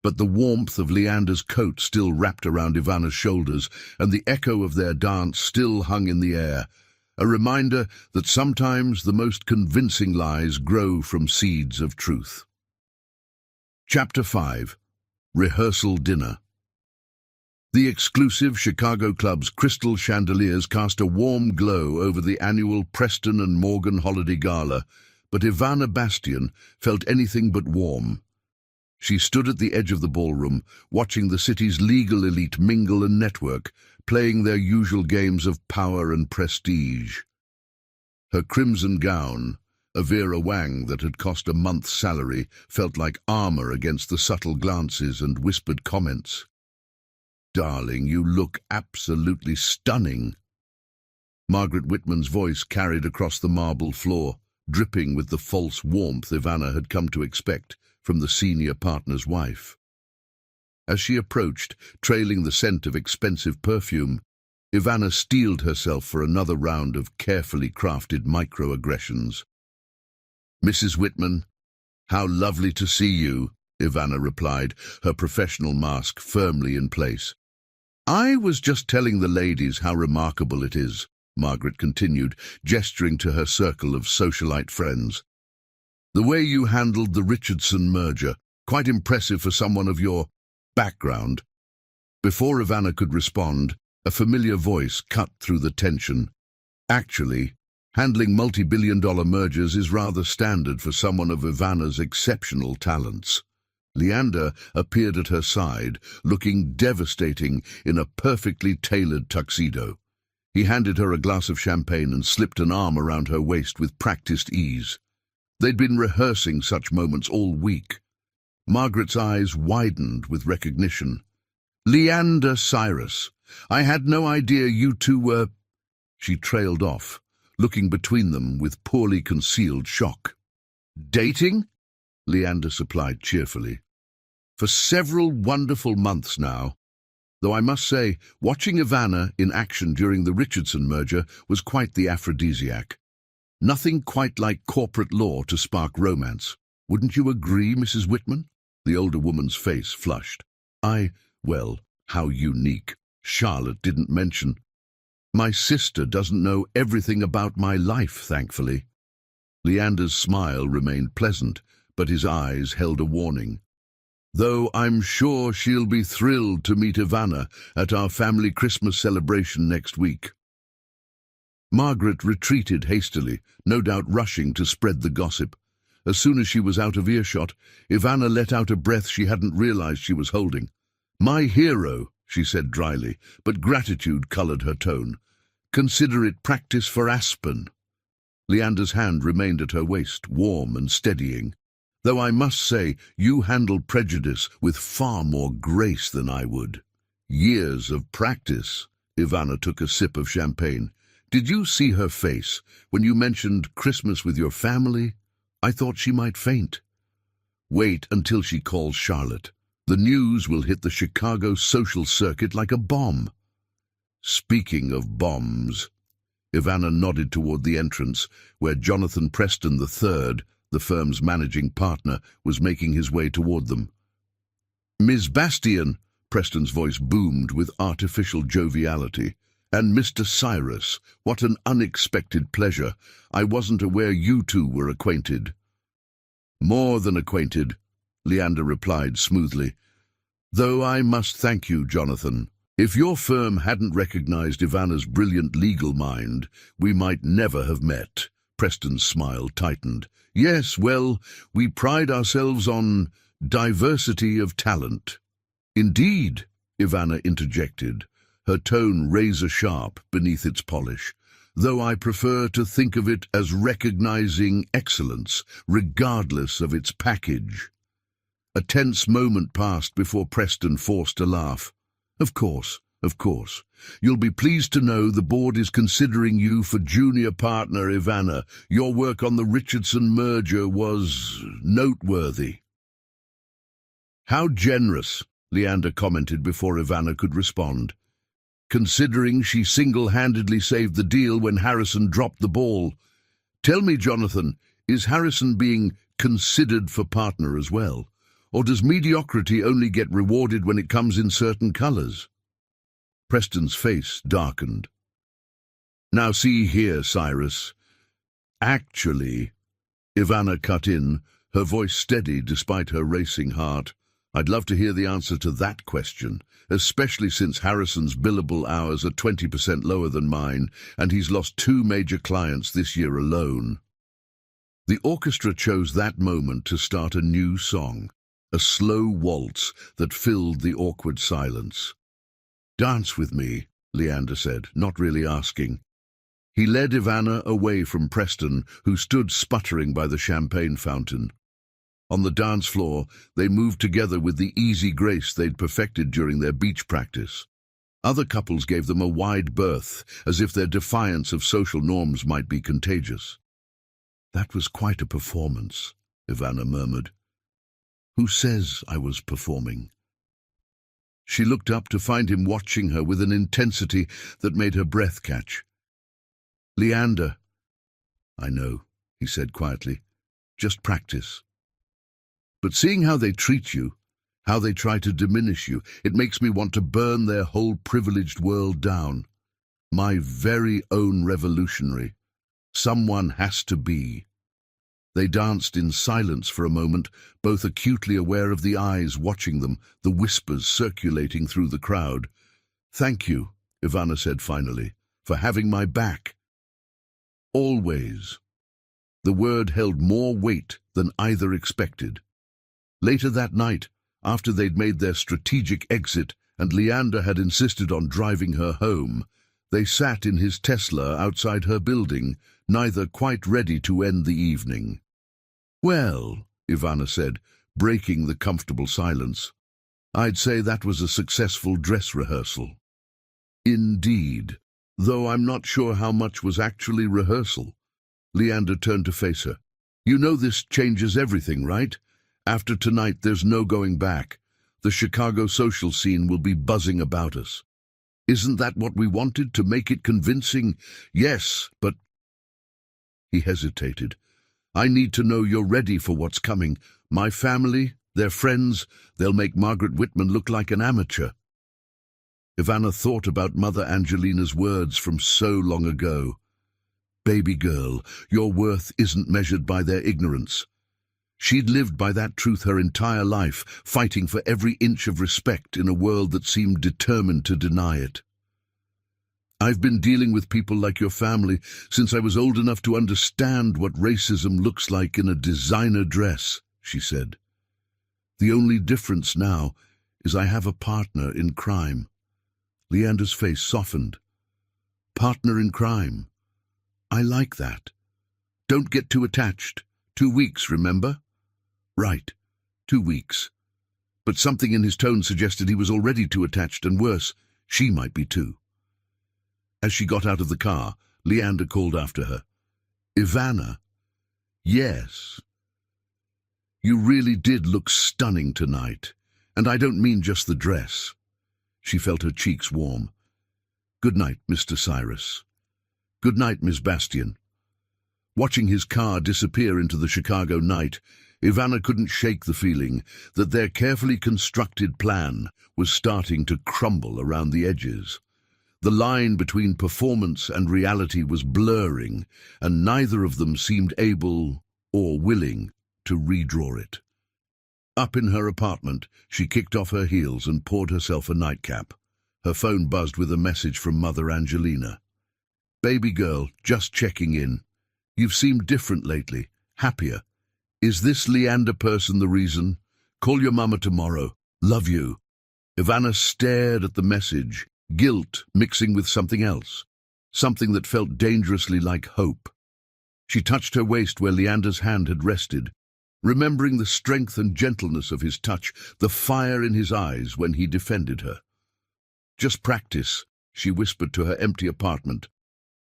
But the warmth of Leander's coat still wrapped around Ivana's shoulders, and the echo of their dance still hung in the air, a reminder that sometimes the most convincing lies grow from seeds of truth. Chapter 5. Rehearsal Dinner. The exclusive Chicago Club's crystal chandeliers cast a warm glow over the annual Preston and Morgan Holiday Gala, but Ivana Bastian felt anything but warm. She stood at the edge of the ballroom, watching the city's legal elite mingle and network, playing their usual games of power and prestige. Her crimson gown, a Vera Wang that had cost a month's salary, felt like armor against the subtle glances and whispered comments. Darling, you look absolutely stunning. Margaret Whitman's voice carried across the marble floor, dripping with the false warmth Ivana had come to expect from the senior partner's wife. As she approached, trailing the scent of expensive perfume, Ivana steeled herself for another round of carefully crafted microaggressions. Mrs. Whitman, how lovely to see you, Ivana replied, her professional mask firmly in place. I was just telling the ladies how remarkable it is, Margaret continued, gesturing to her circle of socialite friends. The way you handled the Richardson merger, quite impressive for someone of your background. Before Ivana could respond, a familiar voice cut through the tension. Actually, handling multi-billion-dollar mergers is rather standard for someone of Ivana's exceptional talents. Leander appeared at her side, looking devastating in a perfectly tailored tuxedo. He handed her a glass of champagne and slipped an arm around her waist with practiced ease. They'd been rehearsing such moments all week. Margaret's eyes widened with recognition. Leander Cyrus, I had no idea you two were... She trailed off, looking between them with poorly concealed shock. Dating? Leander supplied cheerfully. For several wonderful months now. Though I must say, watching Ivana in action during the Richardson merger was quite the aphrodisiac. Nothing quite like corporate law to spark romance. Wouldn't you agree, Mrs. Whitman? The older woman's face flushed. Well, how unique. Charlotte didn't mention. My sister doesn't know everything about my life, thankfully. Leander's smile remained pleasant, but his eyes held a warning. Though I'm sure she'll be thrilled to meet Ivana at our family Christmas celebration next week. Margaret retreated hastily, no doubt rushing to spread the gossip. As soon as she was out of earshot, Ivana let out a breath she hadn't realized she was holding. My hero, she said dryly, but gratitude colored her tone. Consider it practice for Aspen. Leander's hand remained at her waist, warm and steadying. Though I must say, you handle prejudice with far more grace than I would. Years of practice. Ivana took a sip of champagne. Did you see her face when you mentioned Christmas with your family? I thought she might faint. Wait until she calls Charlotte. The news will hit the Chicago social circuit like a bomb. Speaking of bombs, Ivana nodded toward the entrance, where Jonathan Preston III, the firm's managing partner, was making his way toward them. Ms. Bastian, Preston's voice boomed with artificial joviality. And Mr. Cyrus, what an unexpected pleasure. I wasn't aware you two were acquainted. More than acquainted, Leander replied smoothly. Though I must thank you, Jonathan. If your firm hadn't recognized Ivana's brilliant legal mind, we might never have met. Preston's smile tightened. Yes, well, we pride ourselves on diversity of talent. Indeed, Ivana interjected, her tone razor-sharp beneath its polish, though I prefer to think of it as recognizing excellence, regardless of its package. A tense moment passed before Preston forced a laugh. Of course. You'll be pleased to know the board is considering you for junior partner, Ivana. Your work on the Richardson merger was noteworthy. How generous, Leander commented before Ivana could respond. Considering she single-handedly saved the deal when Harrison dropped the ball. Tell me, Jonathan, is Harrison being considered for partner as well? Or does mediocrity only get rewarded when it comes in certain colors? Preston's face darkened. Now see here, Cyrus. Actually, Ivana cut in, her voice steady despite her racing heart. I'd love to hear the answer to that question, especially since Harrison's billable hours are 20% lower than mine, and he's lost 2 major clients this year alone. The orchestra chose that moment to start a new song, a slow waltz that filled the awkward silence. Dance with me, Leander said, not really asking. He led Ivana away from Preston, who stood sputtering by the champagne fountain. On the dance floor, they moved together with the easy grace they'd perfected during their beach practice. Other couples gave them a wide berth, as if their defiance of social norms might be contagious. That was quite a performance, Ivana murmured. Who says I was performing? She looked up to find him watching her with an intensity that made her breath catch. Leander. I know, he said quietly. Just practice. But seeing how they treat you, how they try to diminish you, it makes me want to burn their whole privileged world down. My very own revolutionary. Someone has to be. They danced in silence for a moment, both acutely aware of the eyes watching them, the whispers circulating through the crowd. Thank you, Ivana said finally, for having my back. Always. The word held more weight than either expected. Later that night, after they'd made their strategic exit and Leander had insisted on driving her home, they sat in his Tesla outside her building, neither quite ready to end the evening. Well, Ivana said, breaking the comfortable silence, I'd say that was a successful dress rehearsal. Indeed, though I'm not sure how much was actually rehearsal. Leander turned to face her. You know this changes everything, right? After tonight, there's no going back. The Chicago social scene will be buzzing about us. Isn't that what we wanted, to make it convincing? Yes, but... He hesitated. I need to know you're ready for what's coming. My family, their friends, they'll make Margaret Whitman look like an amateur. Ivana thought about Mother Angelina's words from so long ago. Baby girl, your worth isn't measured by their ignorance. She'd lived by that truth her entire life, fighting for every inch of respect in a world that seemed determined to deny it. I've been dealing with people like your family since I was old enough to understand what racism looks like in a designer dress, she said. The only difference now is I have a partner in crime. Leander's face softened. Partner in crime. I like that. Don't get too attached. 2 weeks, remember? Right, 2 weeks. But something in his tone suggested he was already too attached, and worse, she might be too. As she got out of the car, Leander called after her. Ivana? Yes. You really did look stunning tonight, and I don't mean just the dress. She felt her cheeks warm. Good night, Mr. Cyrus. Good night, Miss Bastian. Watching his car disappear into the Chicago night, Ivana couldn't shake the feeling that their carefully constructed plan was starting to crumble around the edges. The line between performance and reality was blurring, and neither of them seemed able or willing to redraw it. Up in her apartment, she kicked off her heels and poured herself a nightcap. Her phone buzzed with a message from Mother Angelina. Baby girl, just checking in. You've seemed different lately, happier. Is this Leander person the reason? Call your mama tomorrow. Love you. Ivana stared at the message, guilt mixing with something else, something that felt dangerously like hope. She touched her waist where Leander's hand had rested, remembering the strength and gentleness of his touch, the fire in his eyes when he defended her. Just practice, she whispered to her empty apartment.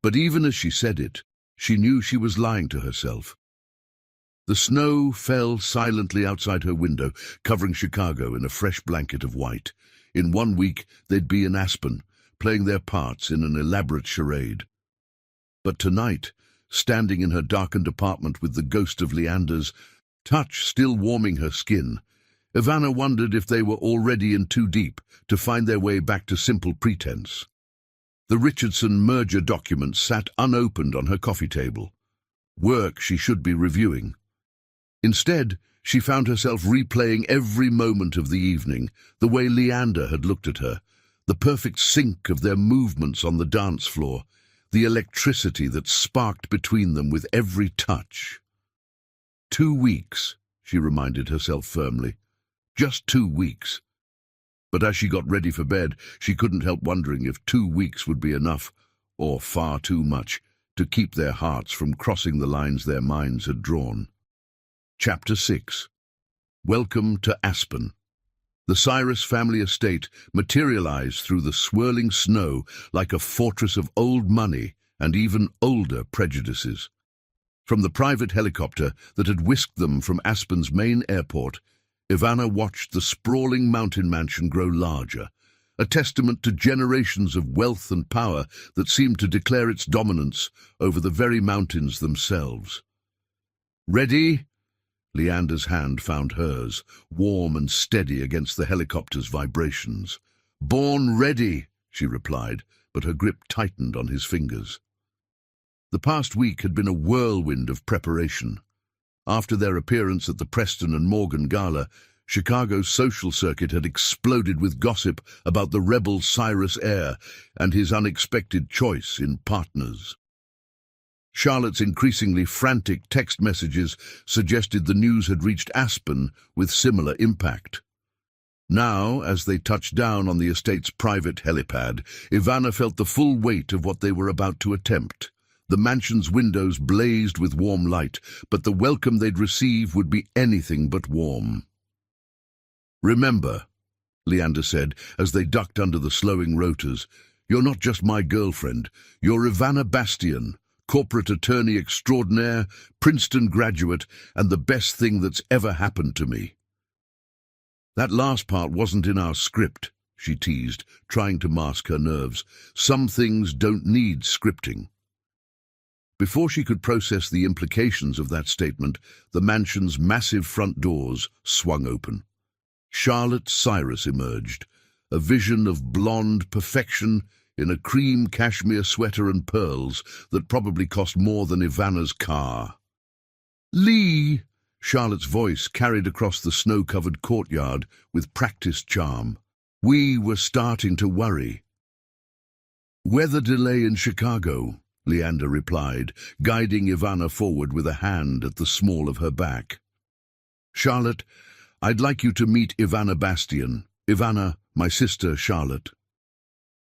But even as she said it, she knew she was lying to herself. The snow fell silently outside her window, covering Chicago in a fresh blanket of white. In 1 week, they'd be in Aspen, playing their parts in an elaborate charade. But tonight, standing in her darkened apartment with the ghost of Leander's touch still warming her skin, Ivana wondered if they were already in too deep to find their way back to simple pretense. The Richardson merger document sat unopened on her coffee table. Work she should be reviewing. Instead, she found herself replaying every moment of the evening, the way Leander had looked at her, the perfect sync of their movements on the dance floor, the electricity that sparked between them with every touch. 2 weeks, she reminded herself firmly. Just 2 weeks. But as she got ready for bed, she couldn't help wondering if 2 weeks would be enough, or far too much, to keep their hearts from crossing the lines their minds had drawn. Chapter 6. Welcome to Aspen. The Cyrus family estate materialized through the swirling snow like a fortress of old money and even older prejudices. From the private helicopter that had whisked them from Aspen's main airport, Ivana watched the sprawling mountain mansion grow larger, a testament to generations of wealth and power that seemed to declare its dominance over the very mountains themselves. Ready? Leander's hand found hers, warm and steady against the helicopter's vibrations. Born ready, she replied, but her grip tightened on his fingers. The past week had been a whirlwind of preparation. After their appearance at the Preston and Morgan Gala, Chicago's social circuit had exploded with gossip about the rebel Cyrus heir and his unexpected choice in partners. Charlotte's increasingly frantic text messages suggested the news had reached Aspen with similar impact. Now, as they touched down on the estate's private helipad, Ivana felt the full weight of what they were about to attempt. The mansion's windows blazed with warm light, but the welcome they'd receive would be anything but warm. Remember, Leander said as they ducked under the slowing rotors, you're not just my girlfriend, you're Ivana Bastian, corporate attorney extraordinaire, Princeton graduate, and the best thing that's ever happened to me. That last part wasn't in our script, she teased, trying to mask her nerves. Some things don't need scripting. Before she could process the implications of that statement, the mansion's massive front doors swung open. Charlotte Cyrus emerged, a vision of blonde perfection in a cream cashmere sweater and pearls that probably cost more than Ivana's car. "Lee!" Charlotte's voice carried across the snow-covered courtyard with practiced charm. "We were starting to worry." "Weather delay in Chicago," Leander replied, guiding Ivana forward with a hand at the small of her back. "Charlotte, I'd like you to meet Ivana Bastian. Ivana, my sister Charlotte."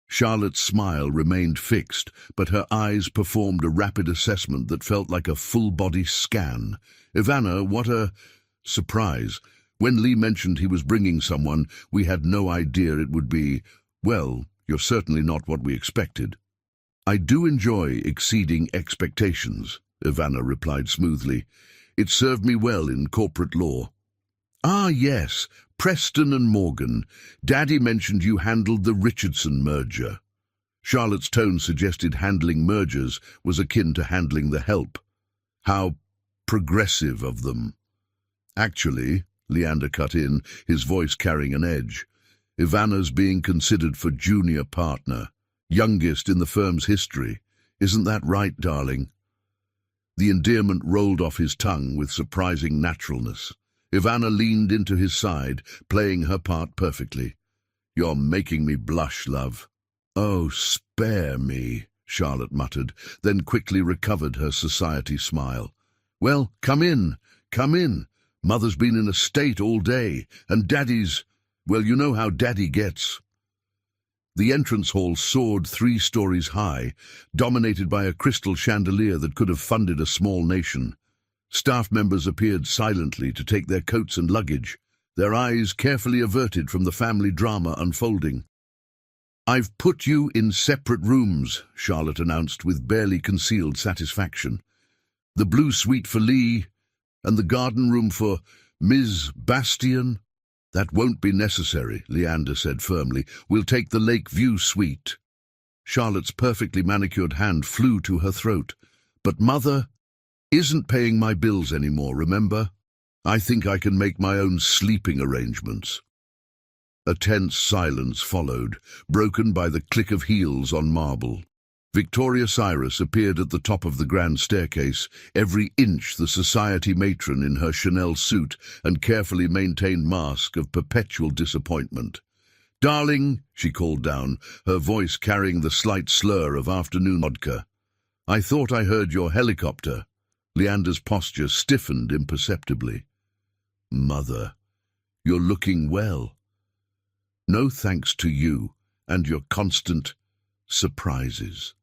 Charlotte's smile remained fixed, but her eyes performed a rapid assessment that felt like a full-body scan. "Ivana, what a surprise. When Lee mentioned he was bringing someone, we had no idea it would be, well, you're certainly not what we expected." "I do enjoy exceeding expectations," Ivana replied smoothly. "It served me well in corporate law." "Ah, yes, Preston and Morgan. Daddy mentioned you handled the Richardson merger." Charlotte's tone suggested handling mergers was akin to handling the help. "How progressive of them." "Actually," Leander cut in, his voice carrying an edge, "Ivana's being considered for junior partner. Youngest in the firm's history. Isn't that right, darling?" The endearment rolled off his tongue with surprising naturalness. Ivana leaned into his side, playing her part perfectly. "You're making me blush, love." "Oh, spare me," Charlotte muttered, then quickly recovered her society smile. "Well, come in, come in. Mother's been in a state all day, and Daddy's, well, you know how Daddy gets." The entrance hall soared 3 stories high, dominated by a crystal chandelier that could have funded a small nation. Staff members appeared silently to take their coats and luggage, their eyes carefully averted from the family drama unfolding. "I've put you in separate rooms," Charlotte announced with barely concealed satisfaction. "The blue suite for Lee, and the garden room for Ms. Bastian." "That won't be necessary," Leander said firmly. "We'll take the Lake View suite." Charlotte's perfectly manicured hand flew to her throat. "But Mother isn't paying my bills anymore, remember? I think I can make my own sleeping arrangements." A tense silence followed, broken by the click of heels on marble. Victoria Cyrus appeared at the top of the grand staircase, every inch the society matron in her Chanel suit and carefully maintained mask of perpetual disappointment. "Darling," she called down, her voice carrying the slight slur of afternoon vodka. "I thought I heard your helicopter." Leander's posture stiffened imperceptibly. "Mother, you're looking well." "No thanks to you and your constant surprises."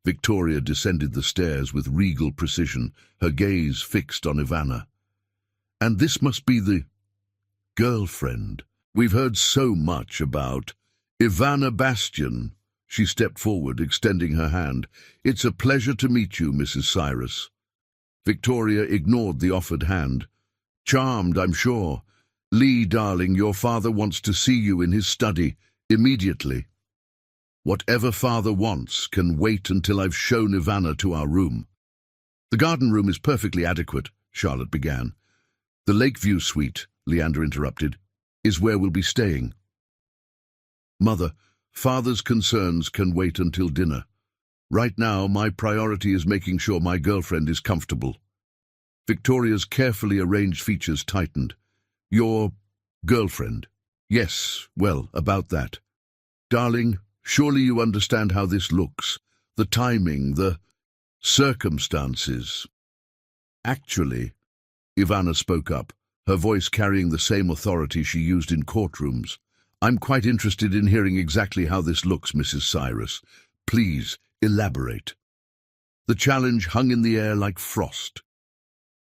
Victoria descended the stairs with regal precision, her gaze fixed on Ivana. "And this must be the girlfriend we've heard so much about. Ivana Bastian." She stepped forward, extending her hand. "It's a pleasure to meet you, Mrs. Cyrus." Victoria ignored the offered hand. "Charmed, I'm sure. Lee, darling, your father wants to see you in his study, immediately." "Whatever father wants can wait until I've shown Ivana to our room." "The garden room is perfectly adequate," Charlotte began. "The Lakeview suite," Leander interrupted, "is where we'll be staying." "Mother, father's concerns can wait until dinner. Right now, my priority is making sure my girlfriend is comfortable." Victoria's carefully arranged features tightened. "Your girlfriend?" "Yes, well, about that." "Darling, surely you understand how this looks. The timing, the circumstances." "Actually," Ivana spoke up, her voice carrying the same authority she used in courtrooms, "I'm quite interested in hearing exactly how this looks, Mrs. Cyrus. Please, elaborate." The challenge hung in the air like frost.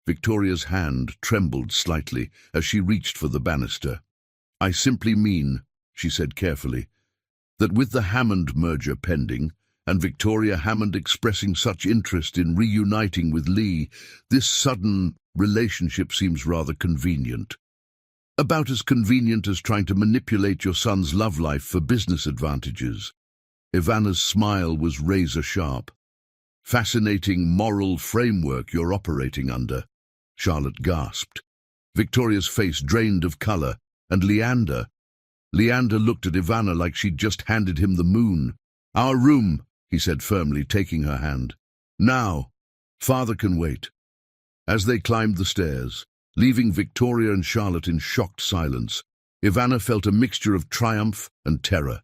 Victoria's hand trembled slightly as she reached for the banister. "I simply mean," she said carefully, "that with the Hammond merger pending, and Victoria Hammond expressing such interest in reuniting with Lee, this sudden relationship seems rather convenient. About as convenient as trying to manipulate your son's love life for business advantages. Ivana's smile was razor-sharp. Fascinating moral framework you're operating under, Charlotte gasped. Victoria's face drained of colour, and Leander looked at Ivana like she'd just handed him the moon. "Our room," he said firmly, taking her hand. "Now, father can wait." As they climbed the stairs, leaving Victoria and Charlotte in shocked silence, Ivana felt a mixture of triumph and terror.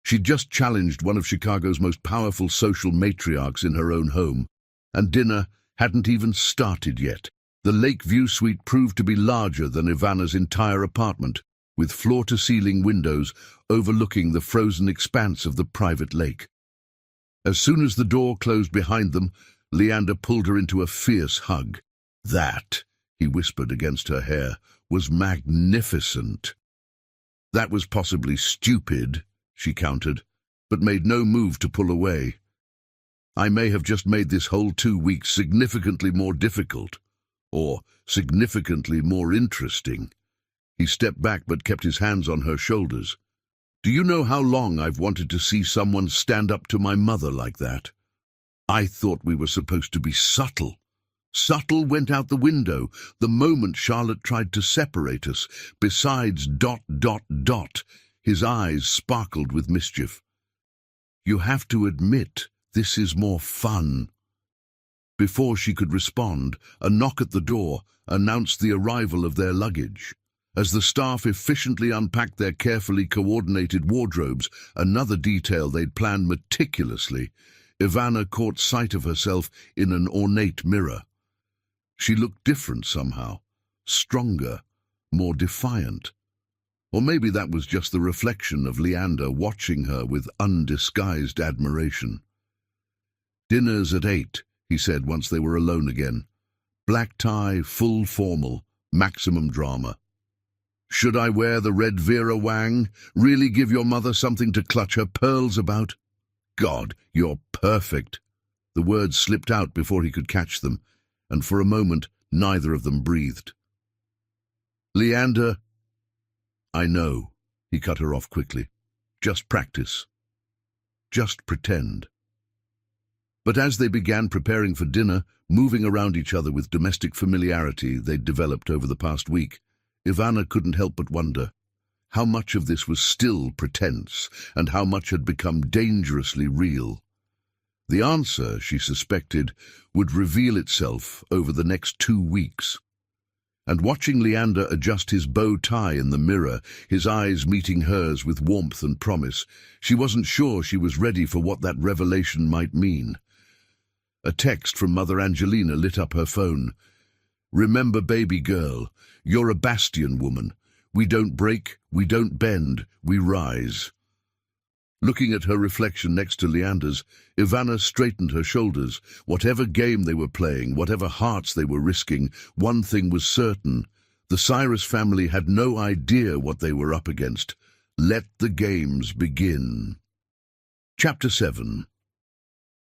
She'd just challenged one of Chicago's most powerful social matriarchs in her own home, and dinner hadn't even started yet. The Lakeview suite proved to be larger than Ivana's entire apartment, with floor-to-ceiling windows overlooking the frozen expanse of the private lake. As soon as the door closed behind them, Leander pulled her into a fierce hug. "That," he whispered against her hair, "was magnificent." "That was possibly stupid," she countered, but made no move to pull away. "I may have just made this whole 2 weeks significantly more difficult, or significantly more interesting." He stepped back but kept his hands on her shoulders. "Do you know how long I've wanted to see someone stand up to my mother like that? I thought we were supposed to be subtle. Subtle went out the window the moment Charlotte tried to separate us. Besides ... His eyes sparkled with mischief. "You have to admit, this is more fun." Before she could respond, a knock at the door announced the arrival of their luggage. As the staff efficiently unpacked their carefully coordinated wardrobes, another detail they'd planned meticulously, Ivana caught sight of herself in an ornate mirror. She looked different somehow, stronger, more defiant. Or maybe that was just the reflection of Leander watching her with undisguised admiration. "Dinner's at 8, he said once they were alone again. "Black tie, full formal, maximum drama. Should I wear the red Vera Wang? Really give your mother something to clutch her pearls about? God, you're perfect." The words slipped out before he could catch them, and for a moment neither of them breathed. "Leander..." "I know," he cut her off quickly. "Just practice. Just pretend." But as they began preparing for dinner, moving around each other with domestic familiarity they'd developed over the past week, Ivana couldn't help but wonder how much of this was still pretense and how much had become dangerously real. The answer, she suspected, would reveal itself over the next 2 weeks. And watching Leander adjust his bow tie in the mirror, his eyes meeting hers with warmth and promise, she wasn't sure she was ready for what that revelation might mean. A text from Mother Angelina lit up her phone. "Remember, baby girl, you're a bastion woman. We don't break, we don't bend, we rise." Looking at her reflection next to Leander's, Ivana straightened her shoulders. Whatever game they were playing, whatever hearts they were risking, one thing was certain. The Cyrus family had no idea what they were up against. Let the games begin. Chapter 7.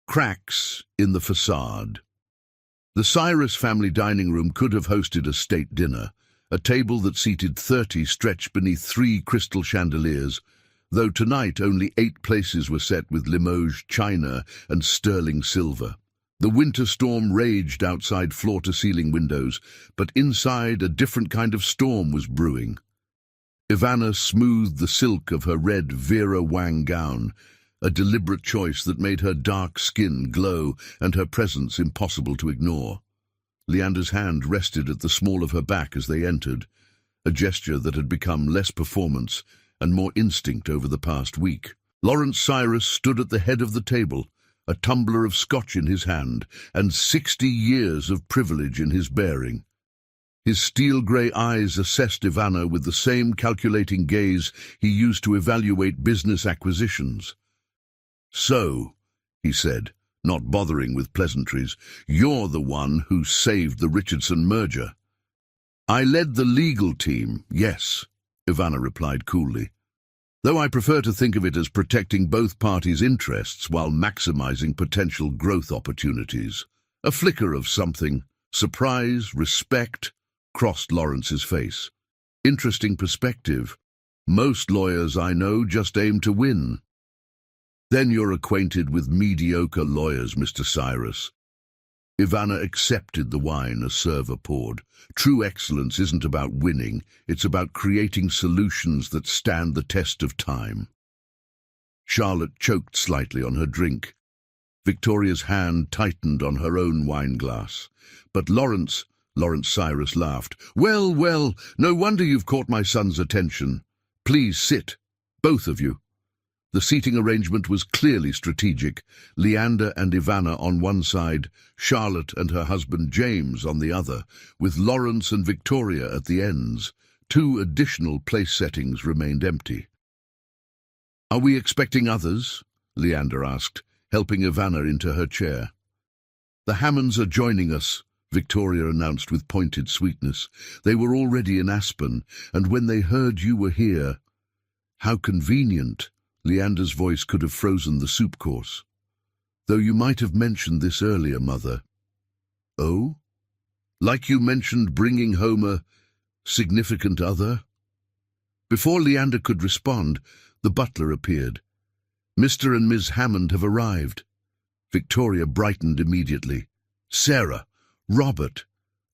Cracks in the Facade. The Cyrus family dining room could have hosted a state dinner. A table that seated 30 stretched beneath 3 crystal chandeliers, though tonight only 8 places were set with Limoges china and sterling silver. The winter storm raged outside floor-to-ceiling windows, but inside a different kind of storm was brewing. Ivana smoothed the silk of her red Vera Wang gown, a deliberate choice that made her dark skin glow and her presence impossible to ignore. Leander's hand rested at the small of her back as they entered, a gesture that had become less performance and more instinct over the past week. Lawrence Cyrus stood at the head of the table, a tumbler of scotch in his hand and 60 years of privilege in his bearing. His steel-grey eyes assessed Ivana with the same calculating gaze he used to evaluate business acquisitions. "So," he said, not bothering with pleasantries, "you're the one who saved the Richardson merger." "I led the legal team, yes," Ivana replied coolly. though I prefer to think of it as protecting both parties' interests while maximizing potential growth opportunities. A flicker of something, surprise, respect, crossed Lawrence's face. Interesting perspective. Most lawyers I know just aim to win. Then you're acquainted with mediocre lawyers, Mr. Cyrus. Ivana accepted the wine a server poured. True excellence isn't about winning, it's about creating solutions that stand the test of time. Charlotte choked slightly on her drink. Victoria's hand tightened on her own wine glass. But Lawrence Cyrus laughed. Well, well, no wonder you've caught my son's attention. Please sit, both of you. The seating arrangement was clearly strategic. Leander and Ivana on one side, Charlotte and her husband James on the other, with Lawrence and Victoria at the ends. 2 additional place settings remained empty. Are we expecting others? Leander asked, helping Ivana into her chair. The Hammonds are joining us, Victoria announced with pointed sweetness. They were already in Aspen, and when they heard you were here... How convenient. Leander's voice could have frozen the soup course. Though you might have mentioned this earlier, Mother. Oh? Like you mentioned bringing home a significant other? Before Leander could respond, the butler appeared. Mr. and Ms. Hammond have arrived. Victoria brightened immediately. Sarah, Robert,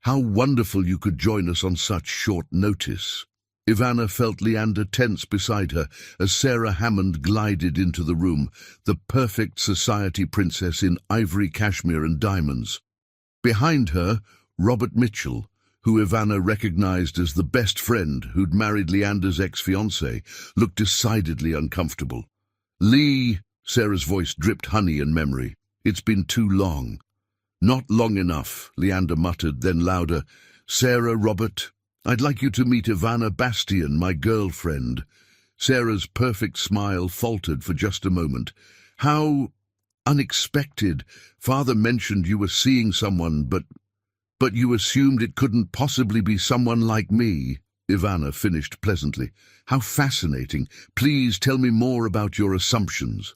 how wonderful you could join us on such short notice. Ivana felt Leander tense beside her as Sarah Hammond glided into the room, the perfect society princess in ivory cashmere and diamonds. Behind her, Robert Mitchell, who Ivana recognized as the best friend who'd married Leander's ex-fiancée, looked decidedly uncomfortable. Lee, Sarah's voice dripped honey and memory. It's been too long. Not long enough, Leander muttered, then louder. Sarah, Robert, I'd like you to meet Ivana Bastian, my girlfriend. Sarah's perfect smile faltered for just a moment. How unexpected. Father mentioned you were seeing someone, but you assumed it couldn't possibly be someone like me. Ivana finished pleasantly. How fascinating. Please tell me more about your assumptions.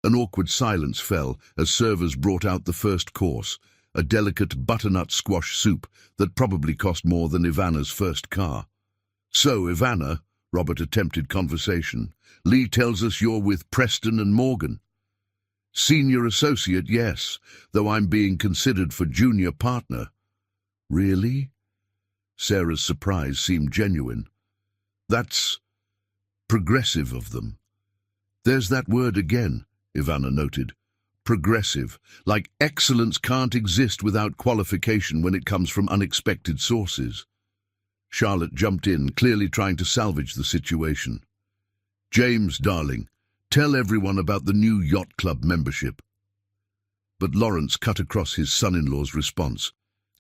An awkward silence fell as servers brought out the first course, a delicate butternut squash soup that probably cost more than Ivana's first car. So, Ivana, Robert attempted conversation. Lee tells us you're with Preston and Morgan. Senior associate, yes, though I'm being considered for junior partner. Really? Sarah's surprise seemed genuine. That's progressive of them. There's that word again, Ivana noted. Progressive, like excellence can't exist without qualification when it comes from unexpected sources. Charlotte jumped in, clearly trying to salvage the situation. James, darling, tell everyone about the new yacht club membership. But Lawrence cut across his son-in-law's response.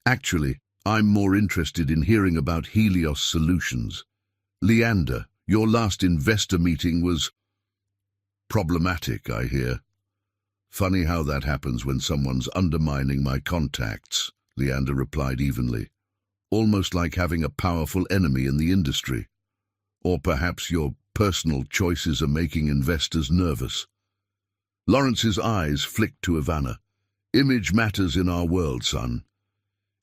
Actually, I'm more interested in hearing about Helios Solutions. Leander, your last investor meeting was problematic, I hear. Funny how that happens when someone's undermining my contacts, Leander replied evenly. Almost like having a powerful enemy in the industry. Or perhaps your personal choices are making investors nervous. Lawrence's eyes flicked to Ivana. Image matters in our world, son.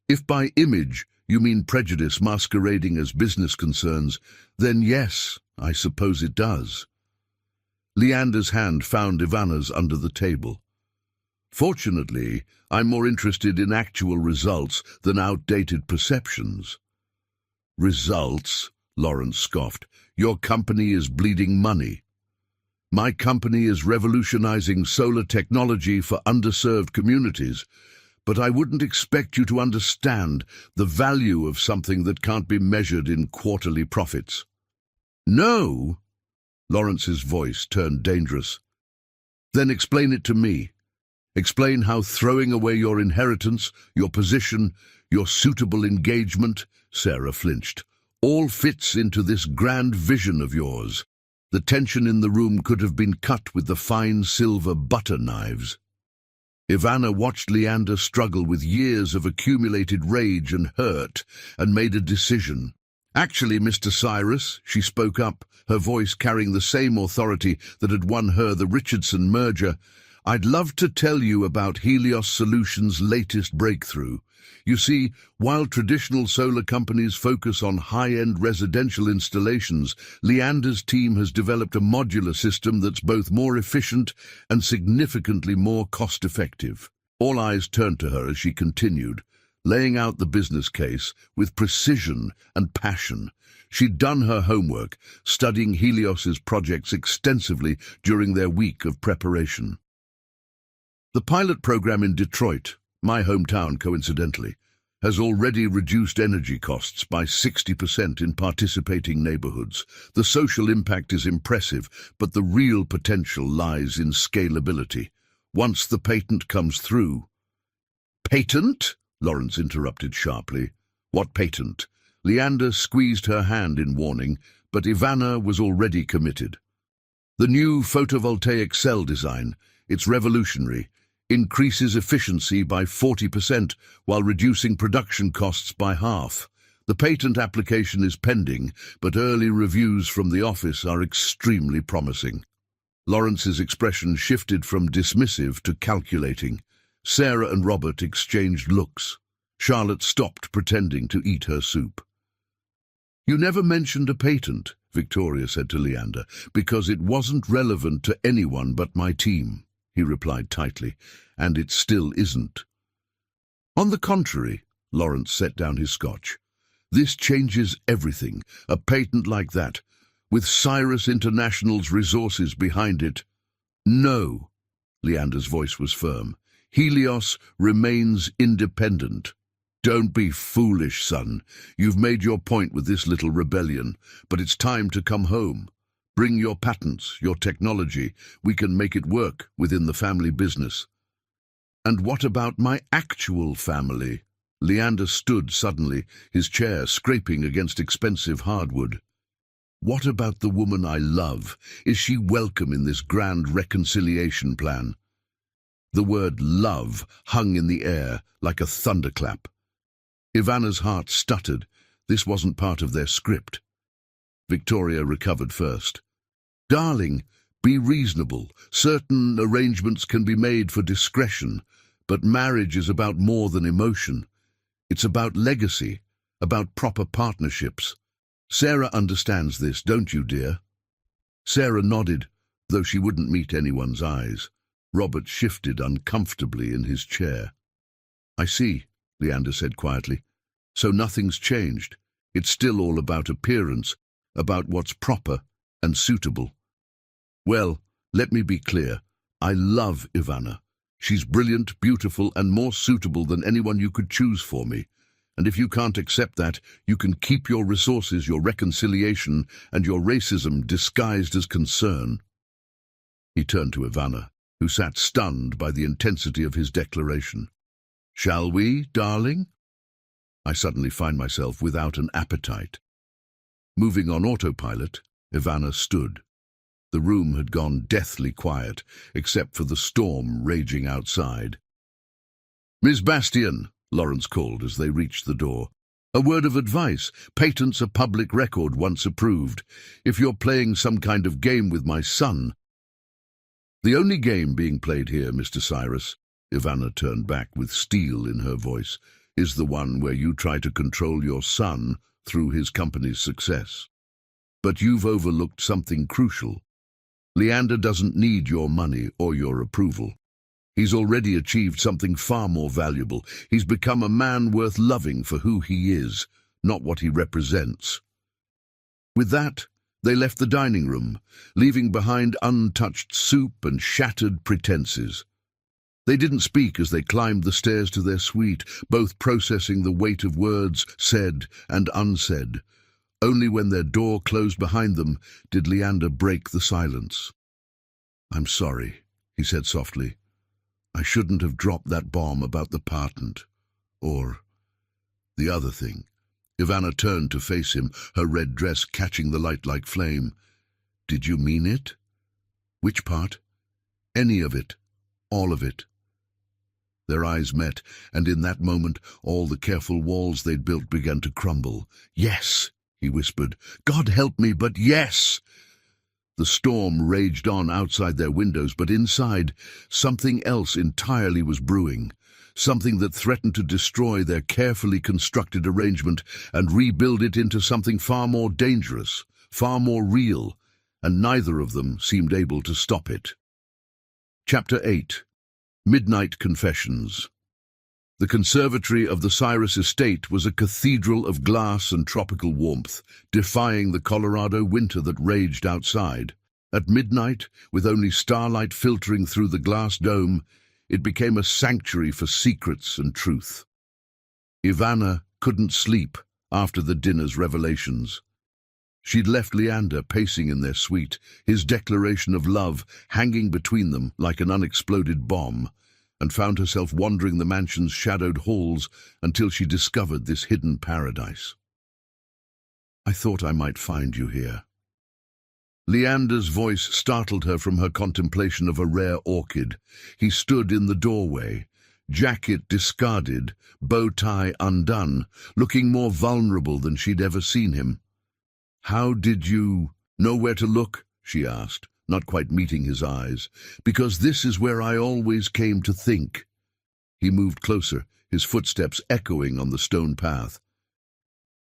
If by image you mean prejudice masquerading as business concerns, then yes, I suppose it does. Leander's hand found Ivana's under the table. Fortunately, I'm more interested in actual results than outdated perceptions. Results? Lawrence scoffed. Your company is bleeding money. My company is revolutionizing solar technology for underserved communities, but I wouldn't expect you to understand the value of something that can't be measured in quarterly profits. No? Lawrence's voice turned dangerous. Then explain it to me. Explain how throwing away your inheritance, your position, your suitable engagement, Sarah flinched, all fits into this grand vision of yours. The tension in the room could have been cut with the fine silver butter knives. Ivana watched Leander struggle with years of accumulated rage and hurt and made a decision. Actually, Mr. Cyrus, she spoke up, her voice carrying the same authority that had won her the Richardson merger, I'd love to tell you about Helios Solutions' latest breakthrough. You see, while traditional solar companies focus on high-end residential installations, Leander's team has developed a modular system that's both more efficient and significantly more cost-effective. All eyes turned to her as she continued, laying out the business case with precision and passion. She'd done her homework, studying Helios's projects extensively during their week of preparation. The pilot program in Detroit, my hometown coincidentally, has already reduced energy costs by 60% in participating neighborhoods. The social impact is impressive, but the real potential lies in scalability. Once the patent comes through... Patent? Lawrence interrupted sharply. What patent? Leander squeezed her hand in warning, but Ivana was already committed. The new photovoltaic cell design, it's revolutionary, increases efficiency by 40% while reducing production costs by half. The patent application is pending, but early reviews from the office are extremely promising. Lawrence's expression shifted from dismissive to calculating. Sarah and Robert exchanged looks. Charlotte stopped pretending to eat her soup. You never mentioned a patent, Victoria said to Leander, because it wasn't relevant to anyone but my team. He replied tightly, and it still isn't. On the contrary, Lawrence set down his scotch. This changes everything, a patent like that, with Cyrus International's resources behind it. No, Leander's voice was firm. Helios remains independent. Don't be foolish, son. You've made your point with this little rebellion, but it's time to come home. Bring your patents, your technology. We can make it work within the family business. And what about my actual family? Leander stood suddenly, his chair scraping against expensive hardwood. What about the woman I love? Is she welcome in this grand reconciliation plan? The word love hung in the air like a thunderclap. Ivana's heart stuttered. This wasn't part of their script. Victoria recovered first. Darling, be reasonable. Certain arrangements can be made for discretion, but marriage is about more than emotion. It's about legacy, about proper partnerships. Sarah understands this, don't you, dear? Sarah nodded, though she wouldn't meet anyone's eyes. Robert shifted uncomfortably in his chair. I see, Leander said quietly. So nothing's changed. It's still all about appearance, about what's proper and suitable. Well, let me be clear. I love Ivana. She's brilliant, beautiful, and more suitable than anyone you could choose for me. And if you can't accept that, you can keep your resources, your reconciliation, and your racism disguised as concern. He turned to Ivana, who sat stunned by the intensity of his declaration. Shall we, darling? I suddenly find myself without an appetite. Moving on autopilot, Ivana stood. The room had gone deathly quiet, except for the storm raging outside. Miss Bastian, Lawrence called as they reached the door. A word of advice. Patents are public record once approved. If you're playing some kind of game with my son... The only game being played here, Mr. Cyrus, Ivana turned back with steel in her voice, is the one where you try to control your son through his company's success. But you've overlooked something crucial. Leander doesn't need your money or your approval. He's already achieved something far more valuable. He's become a man worth loving for who he is, not what he represents. With that, they left the dining room, leaving behind untouched soup and shattered pretenses. They didn't speak as they climbed the stairs to their suite, both processing the weight of words said and unsaid. Only when their door closed behind them did Leander break the silence. I'm sorry, he said softly. I shouldn't have dropped that bomb about the patent. Or the other thing. Ivana turned to face him, her red dress catching the light like flame. Did you mean it? Which part? Any of it. All of it. Their eyes met, and in that moment all the careful walls they'd built began to crumble. Yes, he whispered. God help me, but yes! The storm raged on outside their windows, but inside, something else entirely was brewing. Something that threatened to destroy their carefully constructed arrangement and rebuild it into something far more dangerous, far more real, and neither of them seemed able to stop it. Chapter 8. Midnight Confessions. The conservatory of the Cyrus estate was a cathedral of glass and tropical warmth, defying the Colorado winter that raged outside. At midnight, with only starlight filtering through the glass dome, it became a sanctuary for secrets and truth. Ivana couldn't sleep after the dinner's revelations. She'd left Leander pacing in their suite, his declaration of love hanging between them like an unexploded bomb, and found herself wandering the mansion's shadowed halls until she discovered this hidden paradise. I thought I might find you here. Leander's voice startled her from her contemplation of a rare orchid. He stood in the doorway, jacket discarded, bow tie undone, looking more vulnerable than she'd ever seen him. How did you know where to look? She asked, not quite meeting his eyes. Because this is where I always came to think. He moved closer, his footsteps echoing on the stone path.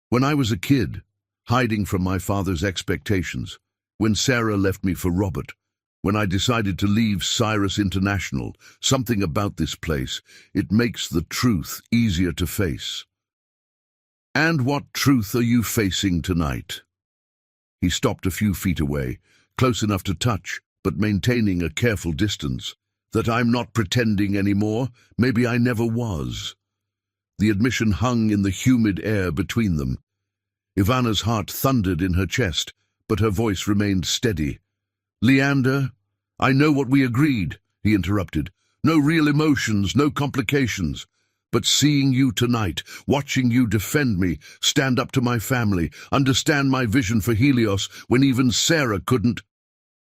When I was a kid, hiding from my father's expectations, when Sarah left me for Robert, when I decided to leave Cyrus International, something about this place, it makes the truth easier to face. And what truth are you facing tonight? He stopped a few feet away, close enough to touch, but maintaining a careful distance. That I'm not pretending anymore, maybe I never was. The admission hung in the humid air between them. Ivana's heart thundered in her chest, but her voice remained steady. Leander, I know what we agreed, he interrupted. No real emotions, no complications. But seeing you tonight, watching you defend me, stand up to my family, understand my vision for Helios when even Sarah couldn't.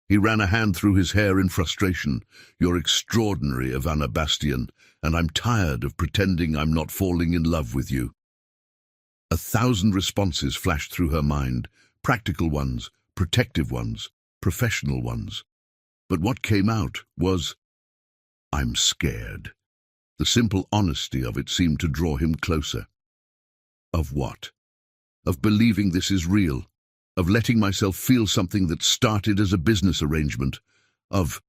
He ran a hand through his hair in frustration. You're extraordinary, Ivana Bastian, and I'm tired of pretending I'm not falling in love with you. 1,000 responses flashed through her mind, practical ones, protective ones, professional ones. But what came out was, I'm scared. The simple honesty of it seemed to draw him closer. Of what? Of believing this is real. Of letting myself feel something that started as a business arrangement. Of...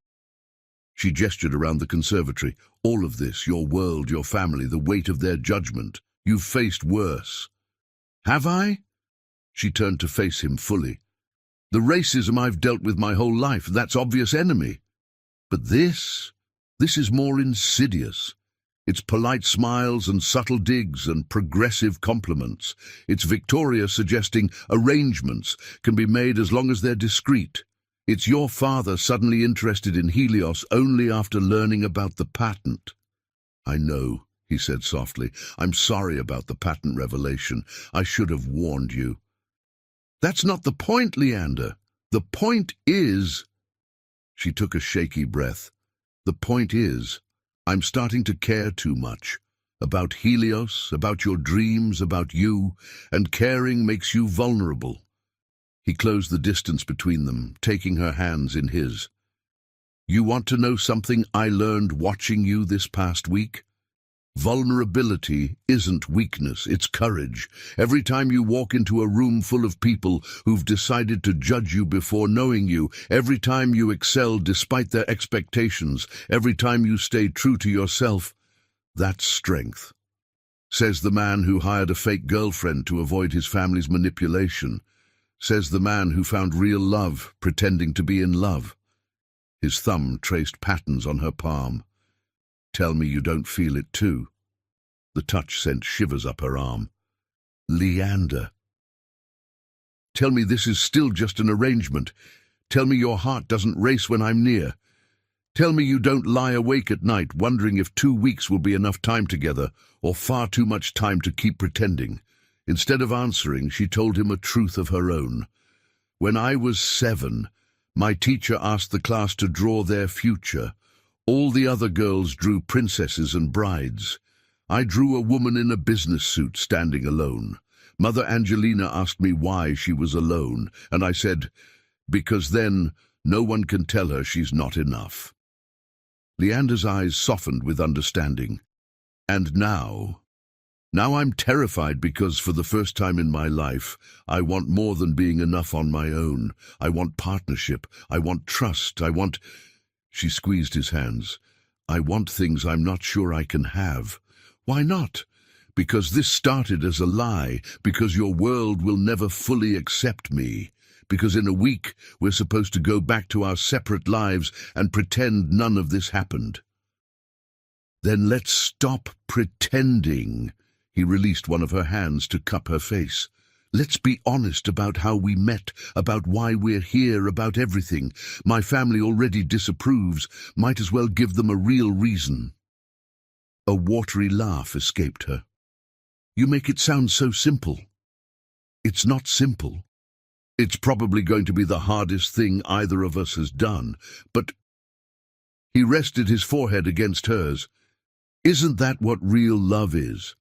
She gestured around the conservatory. All of this, your world, your family, the weight of their judgment. You've faced worse. Have I? She turned to face him fully. The racism I've dealt with my whole life, that's obvious enemy. But this is more insidious. It's polite smiles and subtle digs and progressive compliments. It's Victoria suggesting arrangements can be made as long as they're discreet. It's your father suddenly interested in Helios only after learning about the patent. I know, he said softly. I'm sorry about the patent revelation. I should have warned you. That's not the point, Leander. The point is... She took a shaky breath. The point is... I'm starting to care too much. About Helios, about your dreams, about you, and caring makes you vulnerable. He closed the distance between them, taking her hands in his. You want to know something I learned watching you this past week? Vulnerability isn't weakness, it's courage. Every time you walk into a room full of people who've decided to judge you before knowing you, every time you excel despite their expectations, every time you stay true to yourself, that's strength. Says the man who hired a fake girlfriend to avoid his family's manipulation. Says the man who found real love pretending to be in love. His thumb traced patterns on her palm. Tell me you don't feel it too. The touch sent shivers up her arm. Leander. Tell me this is still just an arrangement. Tell me your heart doesn't race when I'm near. Tell me you don't lie awake at night wondering if 2 weeks will be enough time together or far too much time to keep pretending. Instead of answering, she told him a truth of her own. When I was 7, my teacher asked the class to draw their future. All the other girls drew princesses and brides. I drew a woman in a business suit standing alone. Mother Angelina asked me why she was alone, and I said, because then no one can tell her she's not enough. Leander's eyes softened with understanding. And now I'm terrified because for the first time in my life, I want more than being enough on my own. I want partnership. I want trust. She squeezed his hands. I want things I'm not sure I can have. Why not? Because this started as a lie. Because your world will never fully accept me. Because in a week, we're supposed to go back to our separate lives and pretend none of this happened. Then let's stop pretending. He released one of her hands to cup her face. Let's be honest about how we met, about why we're here, about everything. My family already disapproves. Might as well give them a real reason. A watery laugh escaped her. You make it sound so simple. It's not simple. It's probably going to be the hardest thing either of us has done, but he rested his forehead against hers. Isn't that what real love is?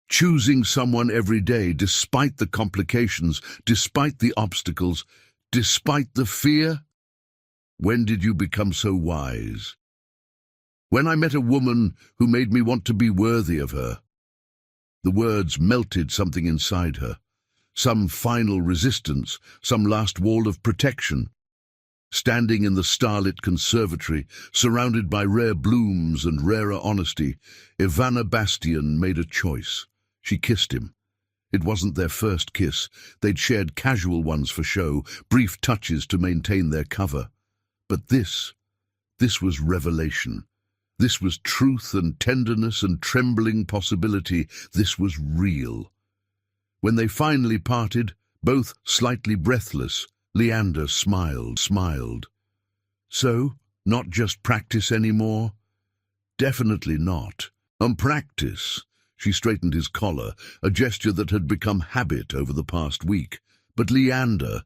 Choosing someone every day, despite the complications, despite the obstacles, despite the fear? When did you become so wise? When I met a woman who made me want to be worthy of her. The words melted something inside her. Some final resistance, some last wall of protection. Standing in the starlit conservatory, surrounded by rare blooms and rarer honesty, Ivana Bastian made a choice. She kissed him. It wasn't their first kiss. They'd shared casual ones for show, brief touches to maintain their cover. But this was revelation. This was truth and tenderness and trembling possibility. This was real. When they finally parted, both slightly breathless, Leander smiled. So, not just practice anymore? Definitely not. Practice. She straightened his collar, a gesture that had become habit over the past week. But Leander,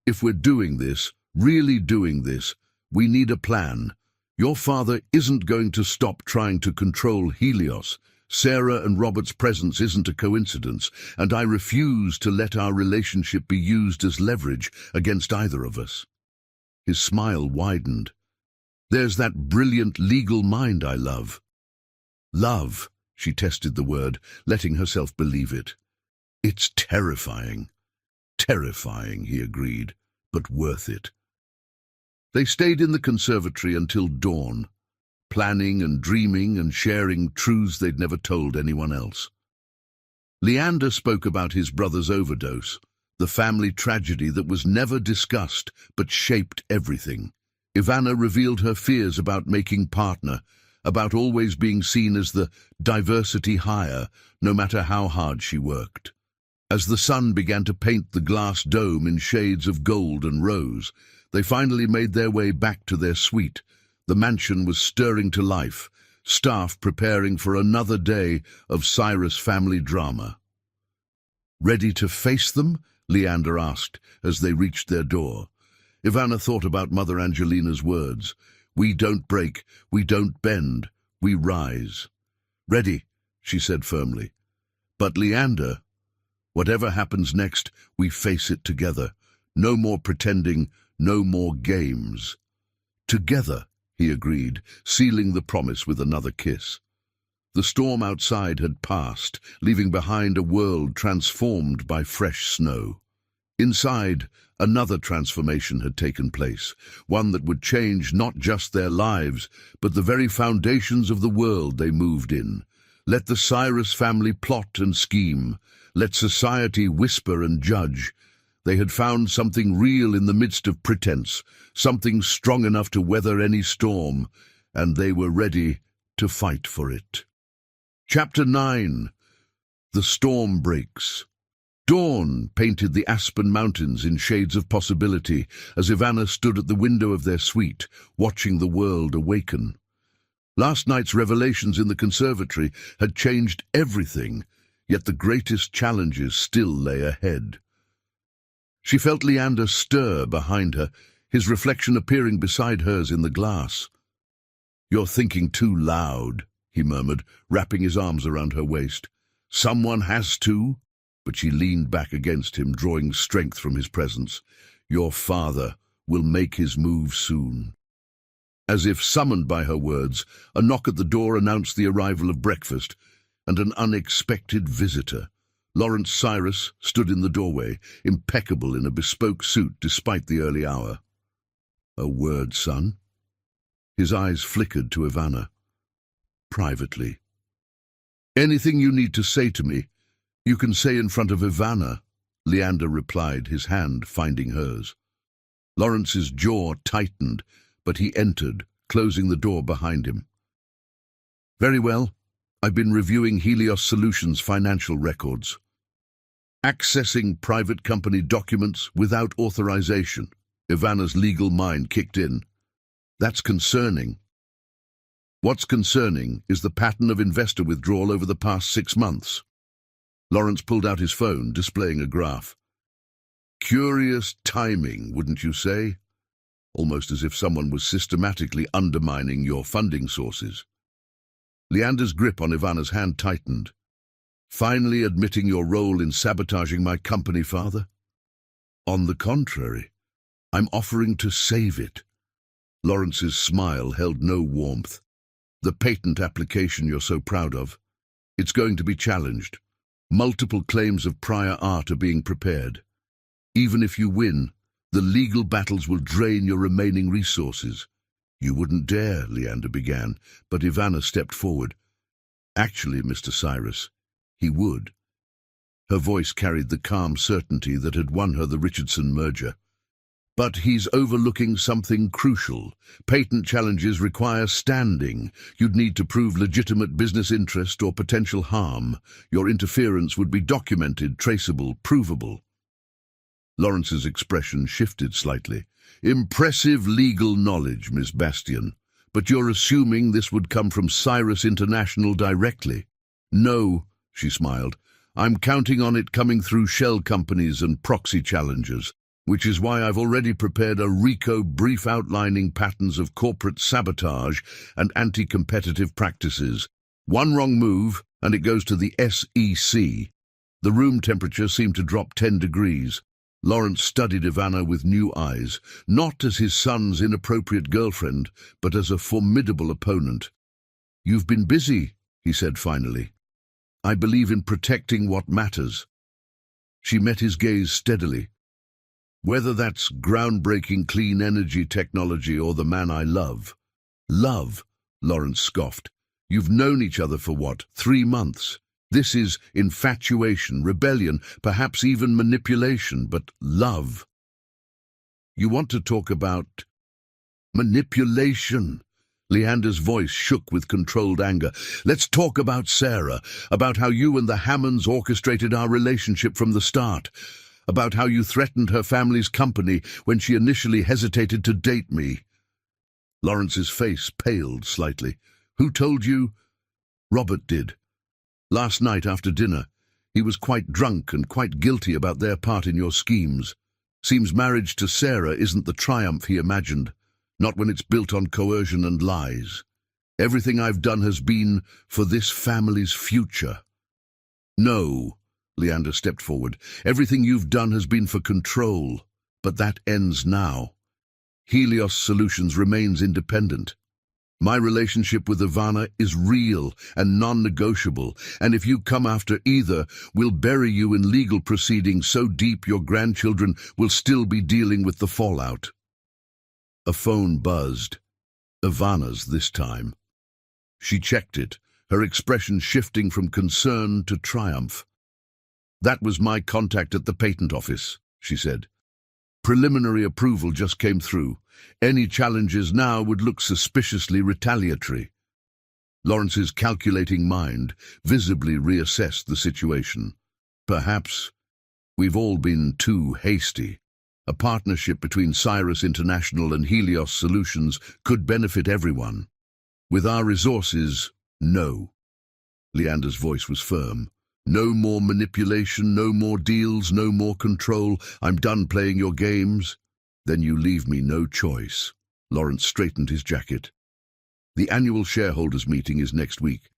if we're doing this, really doing this, we need a plan. Your father isn't going to stop trying to control Helios. Sarah and Robert's presence isn't a coincidence, and I refuse to let our relationship be used as leverage against either of us. His smile widened. There's that brilliant legal mind I love. Love, she tested the word, letting herself believe it. It's terrifying. Terrifying, he agreed, but worth it. They stayed in the conservatory until dawn, planning and dreaming and sharing truths they'd never told anyone else. Leander spoke about his brother's overdose, the family tragedy that was never discussed but shaped everything. Ivana revealed her fears about making partner, about always being seen as the diversity hire, no matter how hard she worked. As the sun began to paint the glass dome in shades of gold and rose, they finally made their way back to their suite. The mansion was stirring to life, staff preparing for another day of Cyrus family drama. Ready to face them? Leander asked as they reached their door. Ivana thought about Mother Angelina's words. We don't break, we don't bend, we rise. Ready, she said firmly. But Leander, whatever happens next, we face it together. No more pretending, no more games. Together, he agreed, sealing the promise with another kiss. The storm outside had passed, leaving behind a world transformed by fresh snow. Inside, another transformation had taken place, one that would change not just their lives, but the very foundations of the world they moved in. Let the Cyrus family plot and scheme. Let society whisper and judge. They had found something real in the midst of pretense, something strong enough to weather any storm, and they were ready to fight for it. Chapter 9. The Storm Breaks. Dawn painted the Aspen Mountains in shades of possibility as Ivana stood at the window of their suite, watching the world awaken. Last night's revelations in the conservatory had changed everything, yet the greatest challenges still lay ahead. She felt Leander stir behind her, his reflection appearing beside hers in the glass. "You're thinking too loud," he murmured, wrapping his arms around her waist. "Someone has to." but she leaned back against him, drawing strength from his presence. "Your father will make his move soon." As if summoned by her words, a knock at the door announced the arrival of breakfast, and an unexpected visitor. Lawrence Cyrus stood in the doorway, impeccable in a bespoke suit despite the early hour. "A word, son?" His eyes flickered to Ivana. "Privately." "Anything you need to say to me, you can say in front of Ivana," Leander replied, his hand finding hers. Lawrence's jaw tightened, but he entered, closing the door behind him. "Very well. I've been reviewing Helios Solutions' financial records. Accessing private company documents without authorization." Ivana's legal mind kicked in. "That's concerning." "What's concerning is the pattern of investor withdrawal over the past 6 months. Lawrence pulled out his phone, displaying a graph. "Curious timing, wouldn't you say? Almost as if someone was systematically undermining your funding sources." Leander's grip on Ivana's hand tightened. "Finally admitting your role in sabotaging my company, father?" "On the contrary, I'm offering to save it." Lawrence's smile held no warmth. "The patent application you're so proud of, it's going to be challenged. Multiple claims of prior art are being prepared. Even if you win, the legal battles will drain your remaining resources." "You wouldn't dare," Leander began, but Ivana stepped forward. "Actually, Mr. Cyrus, he would." Her voice carried the calm certainty that had won her the Richardson merger. "But he's overlooking something crucial. Patent challenges require standing. You'd need to prove legitimate business interest or potential harm. Your interference would be documented, traceable, provable." Lawrence's expression shifted slightly. "Impressive legal knowledge, Miss Bastian. But you're assuming this would come from Cyrus International directly." "No," she smiled. "I'm counting on it coming through shell companies and proxy challengers, which is why I've already prepared a RICO brief outlining patterns of corporate sabotage and anti-competitive practices. One wrong move, and it goes to the SEC." The room temperature seemed to drop 10 degrees. Lawrence studied Ivana with new eyes, not as his son's inappropriate girlfriend, but as a formidable opponent. "You've been busy," he said finally. "I believe in protecting what matters." She met his gaze steadily. "Whether that's groundbreaking clean energy technology or the man I love." "Love?" Lawrence scoffed. "You've known each other for what, 3 months? This is infatuation, rebellion, perhaps even manipulation, but love. You want to talk about manipulation?" Leander's voice shook with controlled anger. "Let's talk about Sarah, about how you and the Hammonds orchestrated our relationship from the start, about how you threatened her family's company when she initially hesitated to date me." Lawrence's face paled slightly. "Who told you?" "Robert did. Last night after dinner. He was quite drunk and quite guilty about their part in your schemes. Seems marriage to Sarah isn't the triumph he imagined, not when it's built on coercion and lies. Everything I've done has been for this family's future." "No," Leander stepped forward. "Everything you've done has been for control, but that ends now. Helios Solutions remains independent. My relationship with Ivana is real and non-negotiable, and if you come after either, we'll bury you in legal proceedings so deep your grandchildren will still be dealing with the fallout." A phone buzzed. Ivana's this time. She checked it, her expression shifting from concern to triumph. "That was my contact at the patent office," she said. "Preliminary approval just came through. Any challenges now would look suspiciously retaliatory." Lawrence's calculating mind visibly reassessed the situation. "Perhaps we've all been too hasty. A partnership between Cyrus International and Helios Solutions could benefit everyone. With our resources, no." Leander's voice was firm. "No more manipulation, no more deals, no more control. I'm done playing your games." "Then you leave me no choice." Lawrence straightened his jacket. "The annual shareholders' meeting is next week.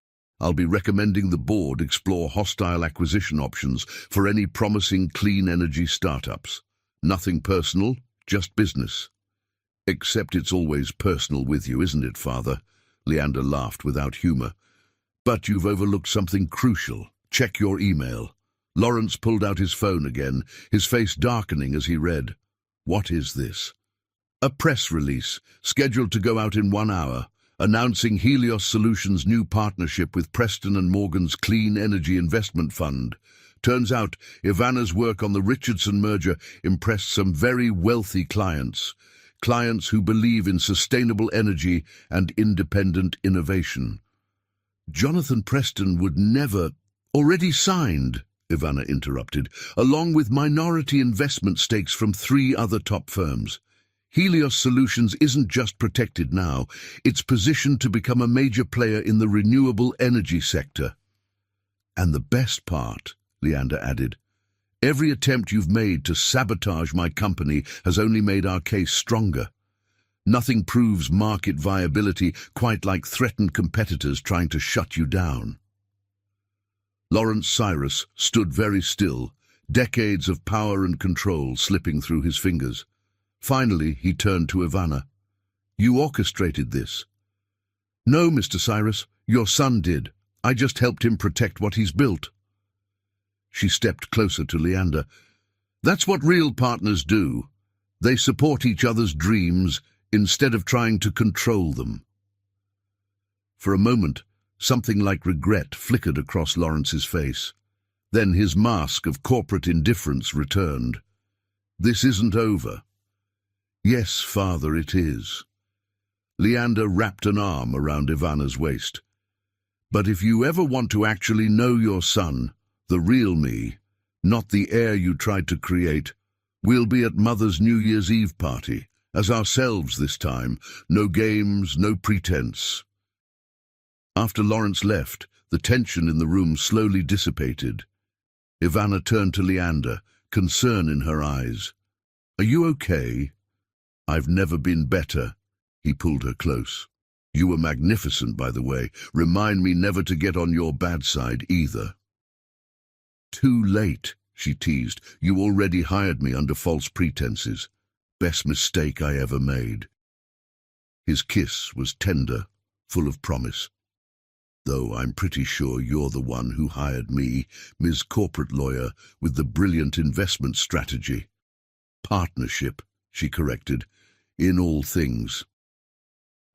I'll be recommending the board explore hostile acquisition options for any promising clean energy startups. Nothing personal, just business. Except it's always personal with you, isn't it, Father? Leander laughed without humor. But you've overlooked something crucial. Check your email. Lawrence pulled out his phone again, his face darkening as he read. What is this? A press release, scheduled to go out in 1 hour, announcing Helios Solutions' new partnership with Preston and Morgan's Clean Energy Investment Fund. Turns out, Ivana's work on the Richardson merger impressed some very wealthy clients. Clients who believe in sustainable energy and independent innovation. Jonathan Preston would never... Already signed, Ivana interrupted, along with minority investment stakes from 3 other top firms. Helios Solutions isn't just protected now, it's positioned to become a major player in the renewable energy sector. And the best part, Leander added, every attempt you've made to sabotage my company has only made our case stronger. Nothing proves market viability quite like threatened competitors trying to shut you down. Lawrence Cyrus stood very still, decades of power and control slipping through his fingers. Finally, he turned to Ivana. You orchestrated this. No, Mr. Cyrus, your son did. I just helped him protect what he's built. She stepped closer to Leander. That's what real partners do. They support each other's dreams instead of trying to control them. For a moment, something like regret flickered across Lawrence's face. Then his mask of corporate indifference returned. This isn't over. Yes, Father, it is. Leander wrapped an arm around Ivana's waist. But if you ever want to actually know your son, the real me, not the heir you tried to create, we'll be at Mother's New Year's Eve party, as ourselves this time. No games, no pretense. After Lawrence left, the tension in the room slowly dissipated. Ivana turned to Leander, concern in her eyes. Are you okay? I've never been better. He pulled her close. You were magnificent, by the way. Remind me never to get on your bad side either. Too late, she teased. You already hired me under false pretenses. Best mistake I ever made. His kiss was tender, full of promise. Though I'm pretty sure you're the one who hired me, Ms. Corporate Lawyer, with the brilliant investment strategy. Partnership, she corrected, in all things.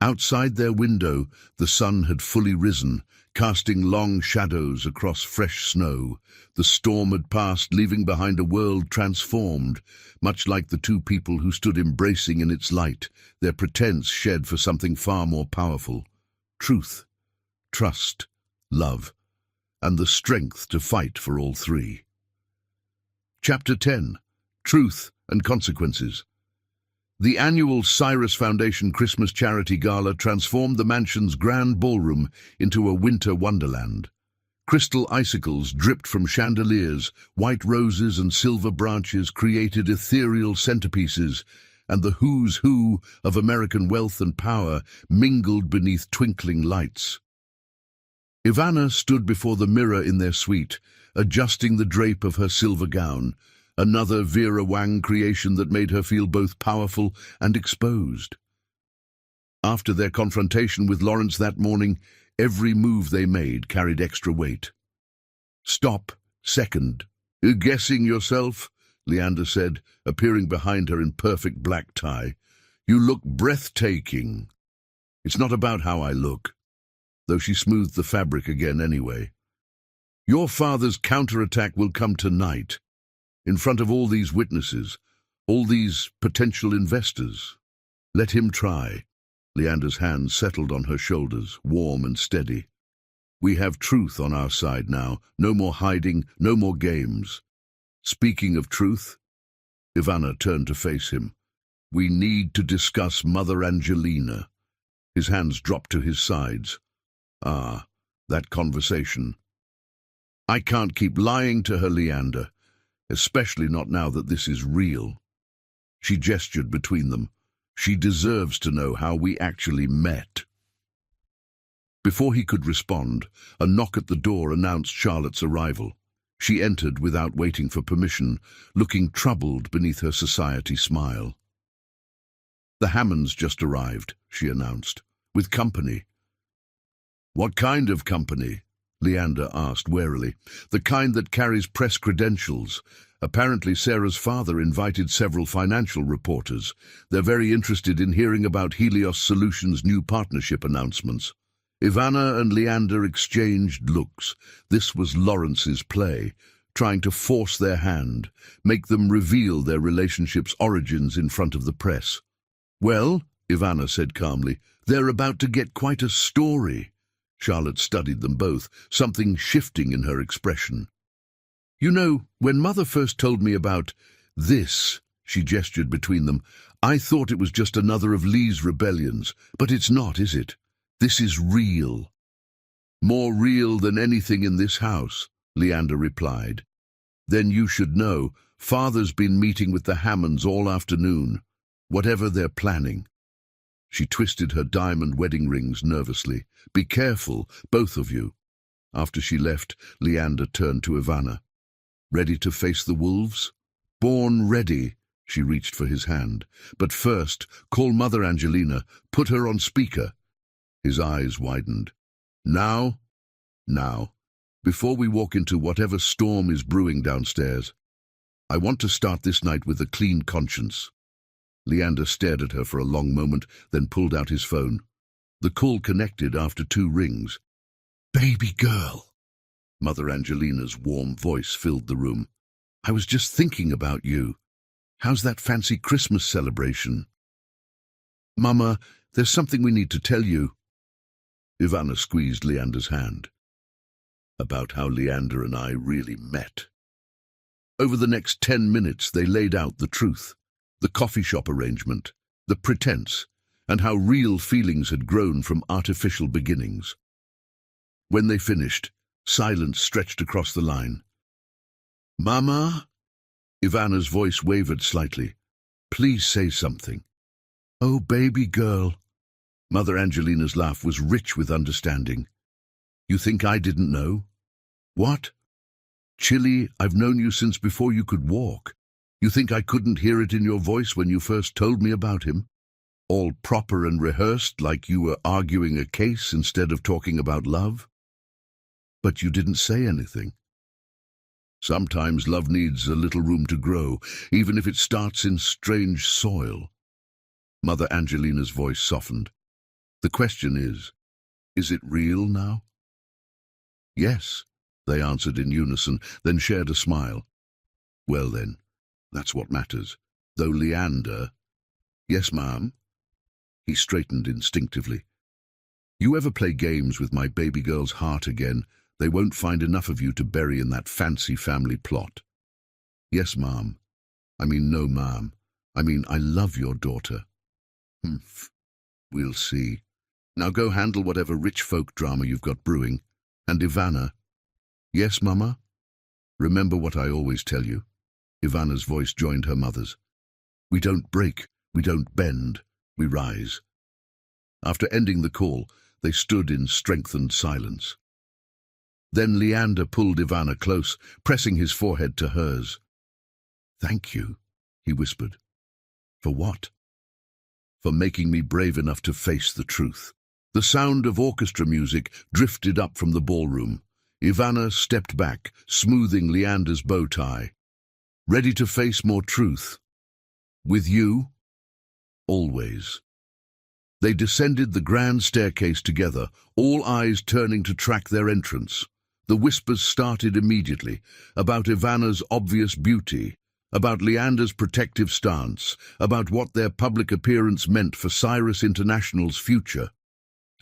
Outside their window, the sun had fully risen, casting long shadows across fresh snow. The storm had passed, leaving behind a world transformed, much like the two people who stood embracing in its light, their pretense shed for something far more powerful. Truth, trust, love, and the strength to fight for all three. Chapter 10. Truth and Consequences. The annual Cyrus Foundation Christmas Charity Gala transformed the mansion's grand ballroom into a winter wonderland. Crystal icicles dripped from chandeliers, white roses and silver branches created ethereal centerpieces, and the who's who of American wealth and power mingled beneath twinkling lights. Ivana stood before the mirror in their suite, adjusting the drape of her silver gown, another Vera Wang creation that made her feel both powerful and exposed. After their confrontation with Lawrence that morning, every move they made carried extra weight. Stop, second. Guessing yourself? Leander said, appearing behind her in perfect black tie. You look breathtaking. It's not about how I look, though she smoothed the fabric again anyway. Your father's counterattack will come tonight, in front of all these witnesses, all these potential investors. Let him try. Leander's hand settled on her shoulders, warm and steady. We have truth on our side now. No more hiding, no more games. Speaking of truth, Ivana turned to face him. We need to discuss Mother Angelina. His hands dropped to his sides. Ah, that conversation. I can't keep lying to her, Leander. Especially not now that this is real. She gestured between them. She deserves to know how we actually met. Before he could respond, a knock at the door announced Charlotte's arrival. She entered without waiting for permission, looking troubled beneath her society smile. "The Hammonds just arrived," she announced, "with company." "What kind of company?" Leander asked warily. "The kind that carries press credentials. Apparently Sarah's father invited several financial reporters. They're very interested in hearing about Helios Solutions' new partnership announcements." Ivana and Leander exchanged looks. This was Lawrence's play, trying to force their hand, make them reveal their relationship's origins in front of the press. "Well," Ivana said calmly, "they're about to get quite a story." Charlotte studied them both, something shifting in her expression. "You know, when Mother first told me about this," she gestured between them, "I thought it was just another of Lee's rebellions. But it's not, is it? This is real." "More real than anything in this house," Leander replied. "Then you should know, Father's been meeting with the Hammonds all afternoon, whatever they're planning." She twisted her diamond wedding rings nervously. "Be careful, both of you." After she left, Leander turned to Ivana. "Ready to face the wolves?" "Born ready." She reached for his hand. "But first, call Mother Angelina. Put her on speaker." His eyes widened. "Now?" "Now. Before we walk into whatever storm is brewing downstairs. I want to start this night with a clean conscience." Leander stared at her for a long moment, then pulled out his phone. The call connected after 2 rings. "Baby girl!" Mother Angelina's warm voice filled the room. "I was just thinking about you. How's that fancy Christmas celebration?" "Mama, there's something we need to tell you." Ivana squeezed Leander's hand. "About how Leander and I really met." Over the next 10 minutes they laid out the truth, the coffee shop arrangement, the pretense, and how real feelings had grown from artificial beginnings. When they finished, silence stretched across the line. "Mama?" Ivana's voice wavered slightly. "Please say something." "Oh, baby girl." Mother Angelina's laugh was rich with understanding. "You think I didn't know?" "What?" "Chili, I've known you since before you could walk. You think I couldn't hear it in your voice when you first told me about him? All proper and rehearsed, like you were arguing a case instead of talking about love? But you didn't say anything." "Sometimes love needs a little room to grow, even if it starts in strange soil." Mother Angelina's voice softened. "The question is it real now?" "Yes," they answered in unison, then shared a smile. "Well then, that's what matters. Though Leander—" "Yes, ma'am?" He straightened instinctively. "You ever play games with my baby girl's heart again, they won't find enough of you to bury in that fancy family plot." "Yes, ma'am. I mean, no, ma'am. I mean, I love your daughter." "Humph. We'll see. Now go handle whatever rich folk drama you've got brewing. And Ivana." "Yes, Mama?" "Remember what I always tell you." Ivana's voice joined her mother's. "We don't break, we don't bend, we rise." After ending the call, they stood in strengthened silence. Then Leander pulled Ivana close, pressing his forehead to hers. "Thank you," he whispered. "For what?" "For making me brave enough to face the truth." The sound of orchestra music drifted up from the ballroom. Ivana stepped back, smoothing Leander's bow tie. "Ready to face more truth? With you? Always." They descended the grand staircase together, all eyes turning to track their entrance. The whispers started immediately, about Ivana's obvious beauty, about Leander's protective stance, about what their public appearance meant for Cyrus International's future.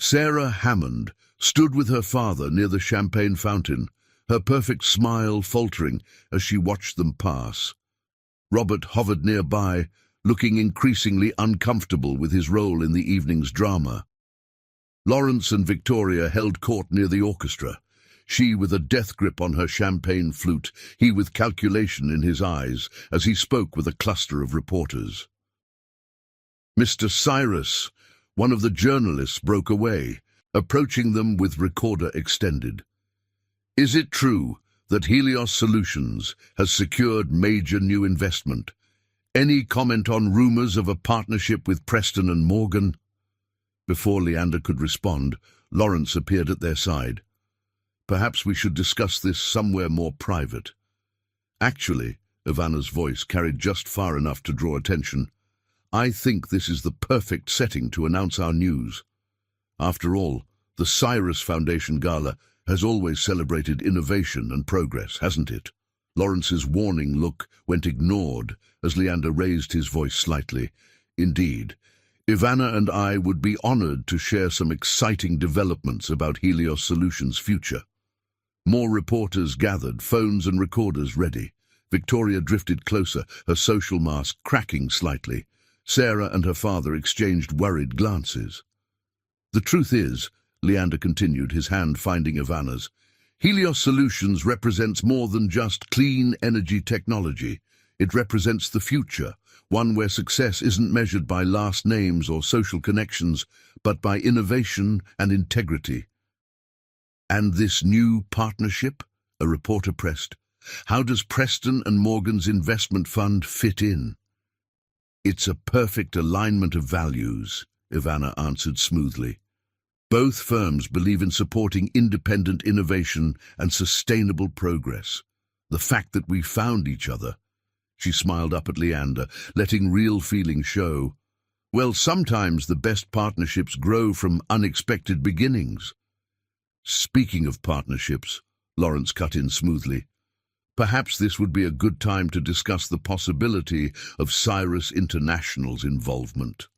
Sarah Hammond stood with her father near the champagne fountain, her perfect smile faltering as she watched them pass. Robert hovered nearby, looking increasingly uncomfortable with his role in the evening's drama. Lawrence and Victoria held court near the orchestra, she with a death grip on her champagne flute, he with calculation in his eyes, as he spoke with a cluster of reporters. "Mr. Cyrus," one of the journalists broke away. approaching them with recorder extended. Is it true that Helios Solutions has secured major new investment? Any comment on rumors of a partnership with Preston and Morgan? Before Leander could respond, Lawrence appeared at their side. Perhaps we should discuss this somewhere more private. Actually, Ivana's voice carried just far enough to draw attention. I think this is the perfect setting to announce our news. After all, the Cyrus Foundation Gala has always celebrated innovation and progress, hasn't it? Lawrence's warning look went ignored as Leander raised his voice slightly. Indeed, Ivana and I would be honored to share some exciting developments about Helios Solutions' future. More reporters gathered, phones and recorders ready. Victoria drifted closer, her social mask cracking slightly. Sarah and her father exchanged worried glances. The truth is, Leander continued, his hand finding Ivana's, Helios Solutions represents more than just clean energy technology. It represents the future, one where success isn't measured by last names or social connections, but by innovation and integrity. And this new partnership? A reporter pressed. How does Preston and Morgan's investment fund fit in? It's a perfect alignment of values, Ivana answered smoothly. Both firms believe in supporting independent innovation and sustainable progress. The fact that we found each other. She smiled up at Leander, letting real feeling show. Well, sometimes the best partnerships grow from unexpected beginnings. Speaking of partnerships, Lawrence cut in smoothly. Perhaps this would be a good time to discuss the possibility of Cyrus International's involvement.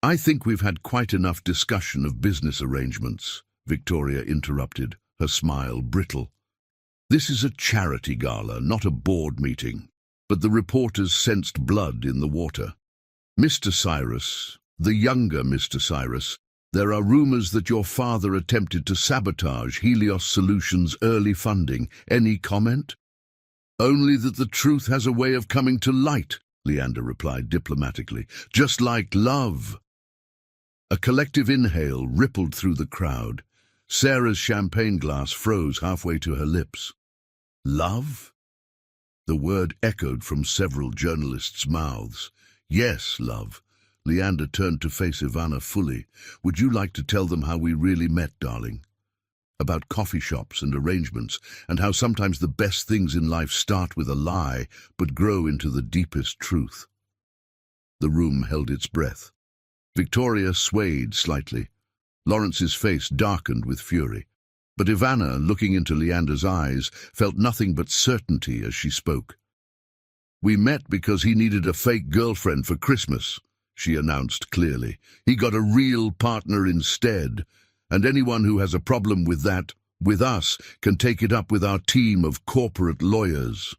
I think we've had quite enough discussion of business arrangements, Victoria interrupted, her smile brittle. This is a charity gala, not a board meeting. But the reporters sensed blood in the water. Mr. Cyrus, the younger Mr. Cyrus, there are rumors that your father attempted to sabotage Helios Solutions' early funding. Any comment? Only that the truth has a way of coming to light, Leander replied diplomatically, just like love. A collective inhale rippled through the crowd. Sarah's champagne glass froze halfway to her lips. Love? The word echoed from several journalists' mouths. Yes, love. Leander turned to face Ivana fully. Would you like to tell them how we really met, darling? About coffee shops and arrangements, and how sometimes the best things in life start with a lie, but grow into the deepest truth. The room held its breath. Victoria swayed slightly. Lawrence's face darkened with fury. But Ivana, looking into Leander's eyes, felt nothing but certainty as she spoke. We met because he needed a fake girlfriend for Christmas, she announced clearly. He got a real partner instead, and anyone who has a problem with that, with us, can take it up with our team of corporate lawyers.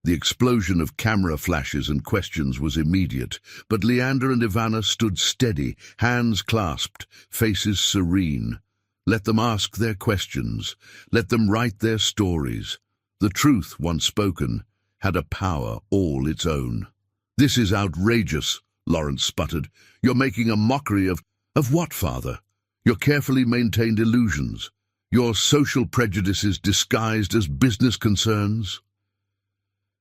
The explosion of camera flashes and questions was immediate, but Leander and Ivana stood steady, hands clasped, faces serene. Let them ask their questions. Let them write their stories. The truth, once spoken, had a power all its own. This is outrageous, Lawrence sputtered. You're making a mockery of what, father? Your carefully maintained illusions. Your social prejudices disguised as business concerns?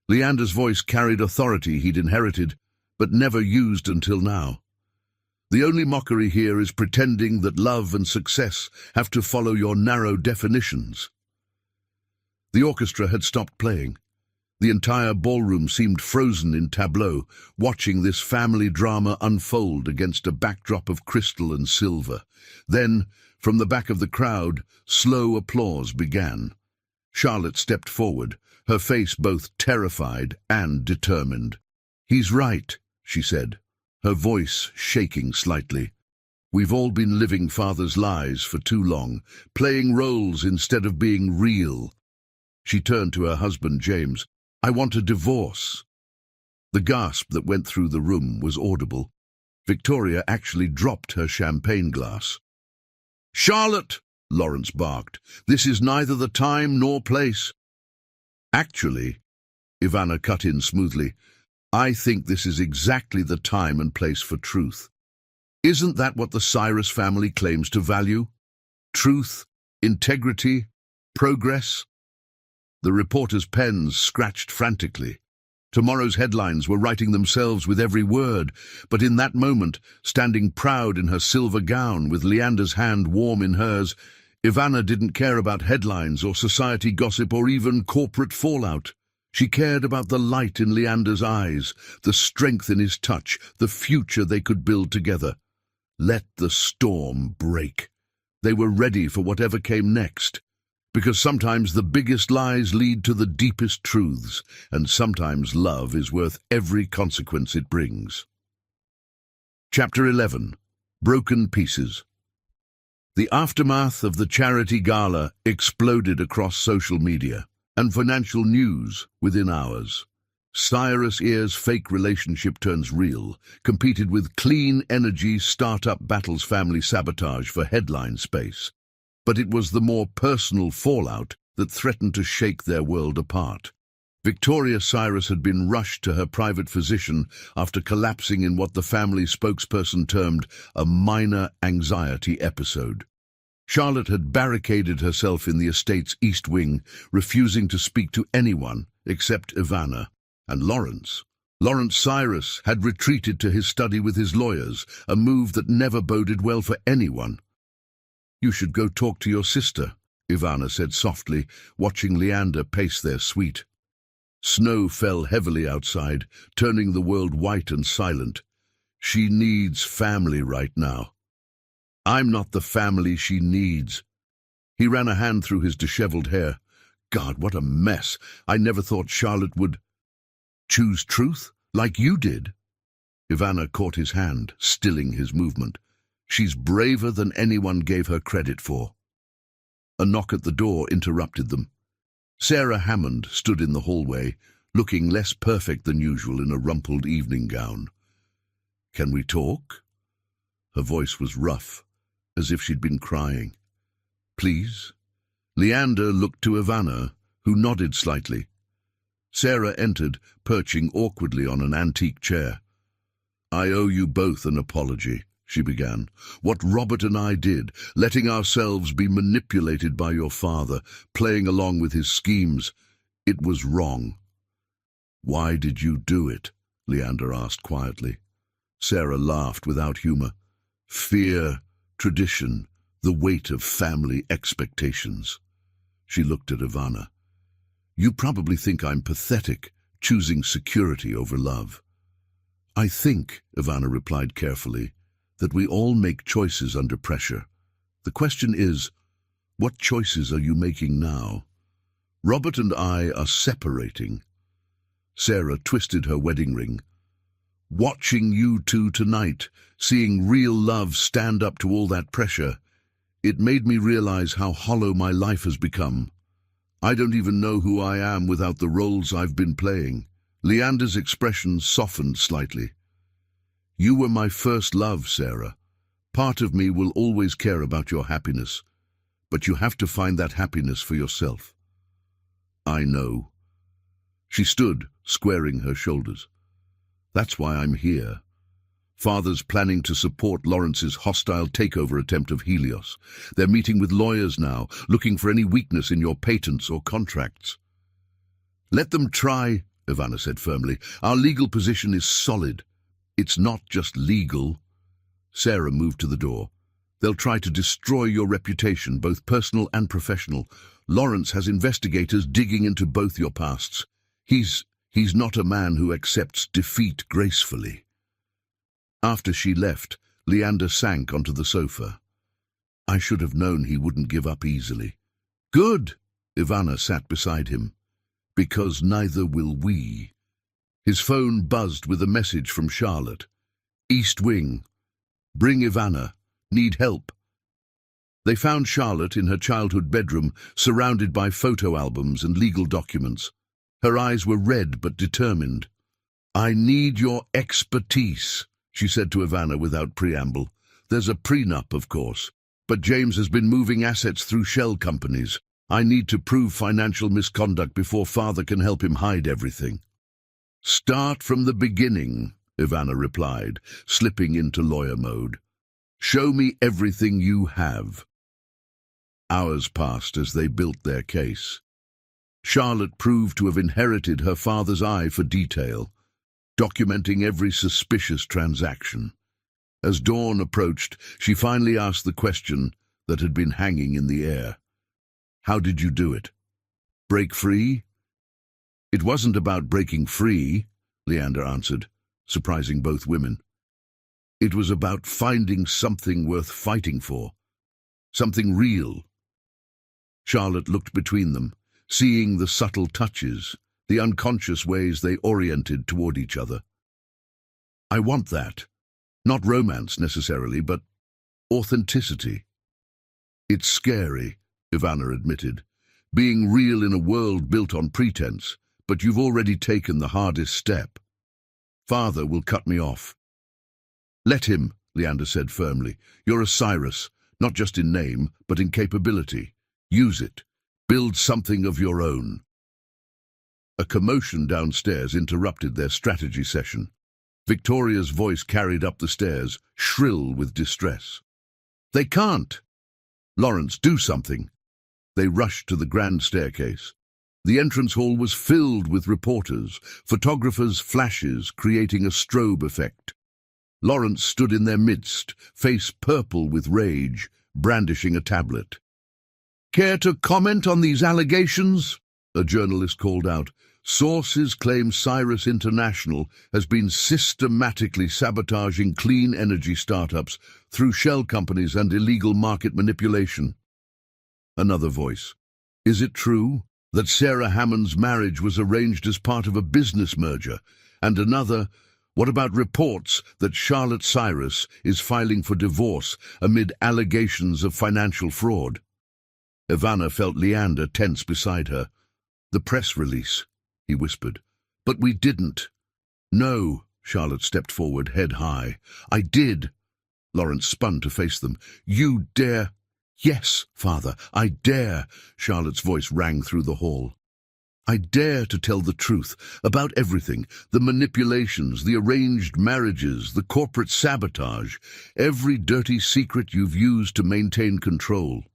Leander's voice carried authority he'd inherited, but never used until now. The only mockery here is pretending that love and success have to follow your narrow definitions. The orchestra had stopped playing. The entire ballroom seemed frozen in tableau, watching this family drama unfold against a backdrop of crystal and silver. Then, from the back of the crowd, slow applause began. Charlotte stepped forward, her face both terrified and determined. He's right, she said, her voice shaking slightly. We've all been living father's lies for too long, playing roles instead of being real. She turned to her husband, James. I want a divorce. The gasp that went through the room was audible. Victoria actually dropped her champagne glass. Charlotte, Lawrence barked, this is neither the time nor place. Actually, Ivana cut in smoothly, I think this is exactly the time and place for truth. Isn't that what the Cyrus family claims to value? Truth, integrity, progress? The reporters' pens scratched frantically. Tomorrow's headlines were writing themselves with every word, but in that moment, standing proud in her silver gown with Leander's hand warm in hers, Ivana didn't care about headlines or society gossip or even corporate fallout. She cared about the light in Leander's eyes, the strength in his touch, the future they could build together. Let the storm break. They were ready for whatever came next. Because sometimes the biggest lies lead to the deepest truths, and sometimes love is worth every consequence it brings. Chapter 11. Broken Pieces. The aftermath of the charity gala exploded across social media and financial news within hours. Cyrus Ear's fake relationship turns real, competed with clean energy startup battles family sabotage for headline space. But it was the more personal fallout that threatened to shake their world apart. Victoria Cyrus had been rushed to her private physician after collapsing in what the family spokesperson termed a minor anxiety episode. Charlotte had barricaded herself in the estate's east wing, refusing to speak to anyone except Ivana and Lawrence. Lawrence Cyrus had retreated to his study with his lawyers, a move that never boded well for anyone. "You should go talk to your sister," Ivana said softly, watching Leander pace their suite. Snow fell heavily outside, turning the world white and silent. "She needs family right now." "I'm not the family she needs." He ran a hand through his disheveled hair. "God, what a mess. I never thought Charlotte would choose truth like you did." Ivana caught his hand, stilling his movement. "She's braver than anyone gave her credit for." A knock at the door interrupted them. Sarah Hammond stood in the hallway, looking less perfect than usual in a rumpled evening gown. "Can we talk?" Her voice was rough, as if she'd been crying. "Please?" Leander looked to Ivana, who nodded slightly. Sarah entered, perching awkwardly on an antique chair. "I owe you both an apology," she began. "What Robert and I did, letting ourselves be manipulated by your father, playing along with his schemes, it was wrong." "Why did you do it?" Leander asked quietly. Sarah laughed without humor. "Fear, tradition, the weight of family expectations." She looked at Ivana. "You probably think I'm pathetic, choosing security over love." "I think," Ivana replied carefully, "that we all make choices under pressure. The question is, what choices are you making now? Robert and I are separating." Sarah twisted her wedding ring. "Watching you two tonight, seeing real love stand up to all that pressure, it made me realize how hollow my life has become. I don't even know who I am without the roles I've been playing." Leander's expression softened slightly. "You were my first love, Sarah. Part of me will always care about your happiness, but you have to find that happiness for yourself." "I know." She stood, squaring her shoulders. "That's why I'm here. Father's planning to support Lawrence's hostile takeover attempt of Helios. They're meeting with lawyers now, looking for any weakness in your patents or contracts." "Let them try," Ivana said firmly. "Our legal position is solid. It's not just legal." Sarah moved to the door. "They'll try to destroy your reputation, both personal and professional. Lawrence has investigators digging into both your pasts. He's not a man who accepts defeat gracefully." After she left, Leander sank onto the sofa. "I should have known he wouldn't give up easily." "Good!" Ivana sat beside him. "Because neither will we." His phone buzzed with a message from Charlotte. "East Wing. Bring Ivana. Need help." They found Charlotte in her childhood bedroom, surrounded by photo albums and legal documents. Her eyes were red but determined. "I need your expertise," she said to Ivana without preamble. "There's a prenup, of course, but James has been moving assets through shell companies. I need to prove financial misconduct before Father can help him hide everything." "Start from the beginning," Ivana replied, slipping into lawyer mode. Show me everything you have." Hours passed as they built their case. Charlotte proved to have inherited her father's eye for detail, documenting every suspicious transaction. As dawn approached, she finally asked the question that had been hanging in the air. "How did you do it? Break free?" "It wasn't about breaking free," Leander answered, surprising both women. "It was about finding something worth fighting for, something real." Charlotte looked between them, seeing the subtle touches, the unconscious ways they oriented toward each other. "I want that. Not romance necessarily, but authenticity." "It's scary," Ivana admitted, "being real in a world built on pretense, but you've already taken the hardest step. Father will cut me off." "Let him," Leander said firmly. "You're a Cyrus, not just in name, but in capability. Use it. Build something of your own." A commotion downstairs interrupted their strategy session. Victoria's voice carried up the stairs, shrill with distress. "They can't! Lawrence, do something!" They rushed to the grand staircase. The entrance hall was filled with reporters, photographers' flashes creating a strobe effect. Lawrence stood in their midst, face purple with rage, brandishing a tablet. "Care to comment on these allegations?" a journalist called out. "Sources claim Cyrus International has been systematically sabotaging clean energy startups through shell companies and illegal market manipulation." Another voice. "Is it true that Sarah Hammond's marriage was arranged as part of a business merger?" And another, "What about reports that Charlotte Cyrus is filing for divorce amid allegations of financial fraud?" Ivana felt Leander tense beside her. "The press release," he whispered. "But we didn't." "No," Charlotte stepped forward, head high. "I did." Lawrence spun to face them. "You dare—" "Yes, Father, I dare," Charlotte's voice rang through the hall. "I dare to tell the truth about everything, the manipulations, the arranged marriages, the corporate sabotage, every dirty secret you've used to maintain control."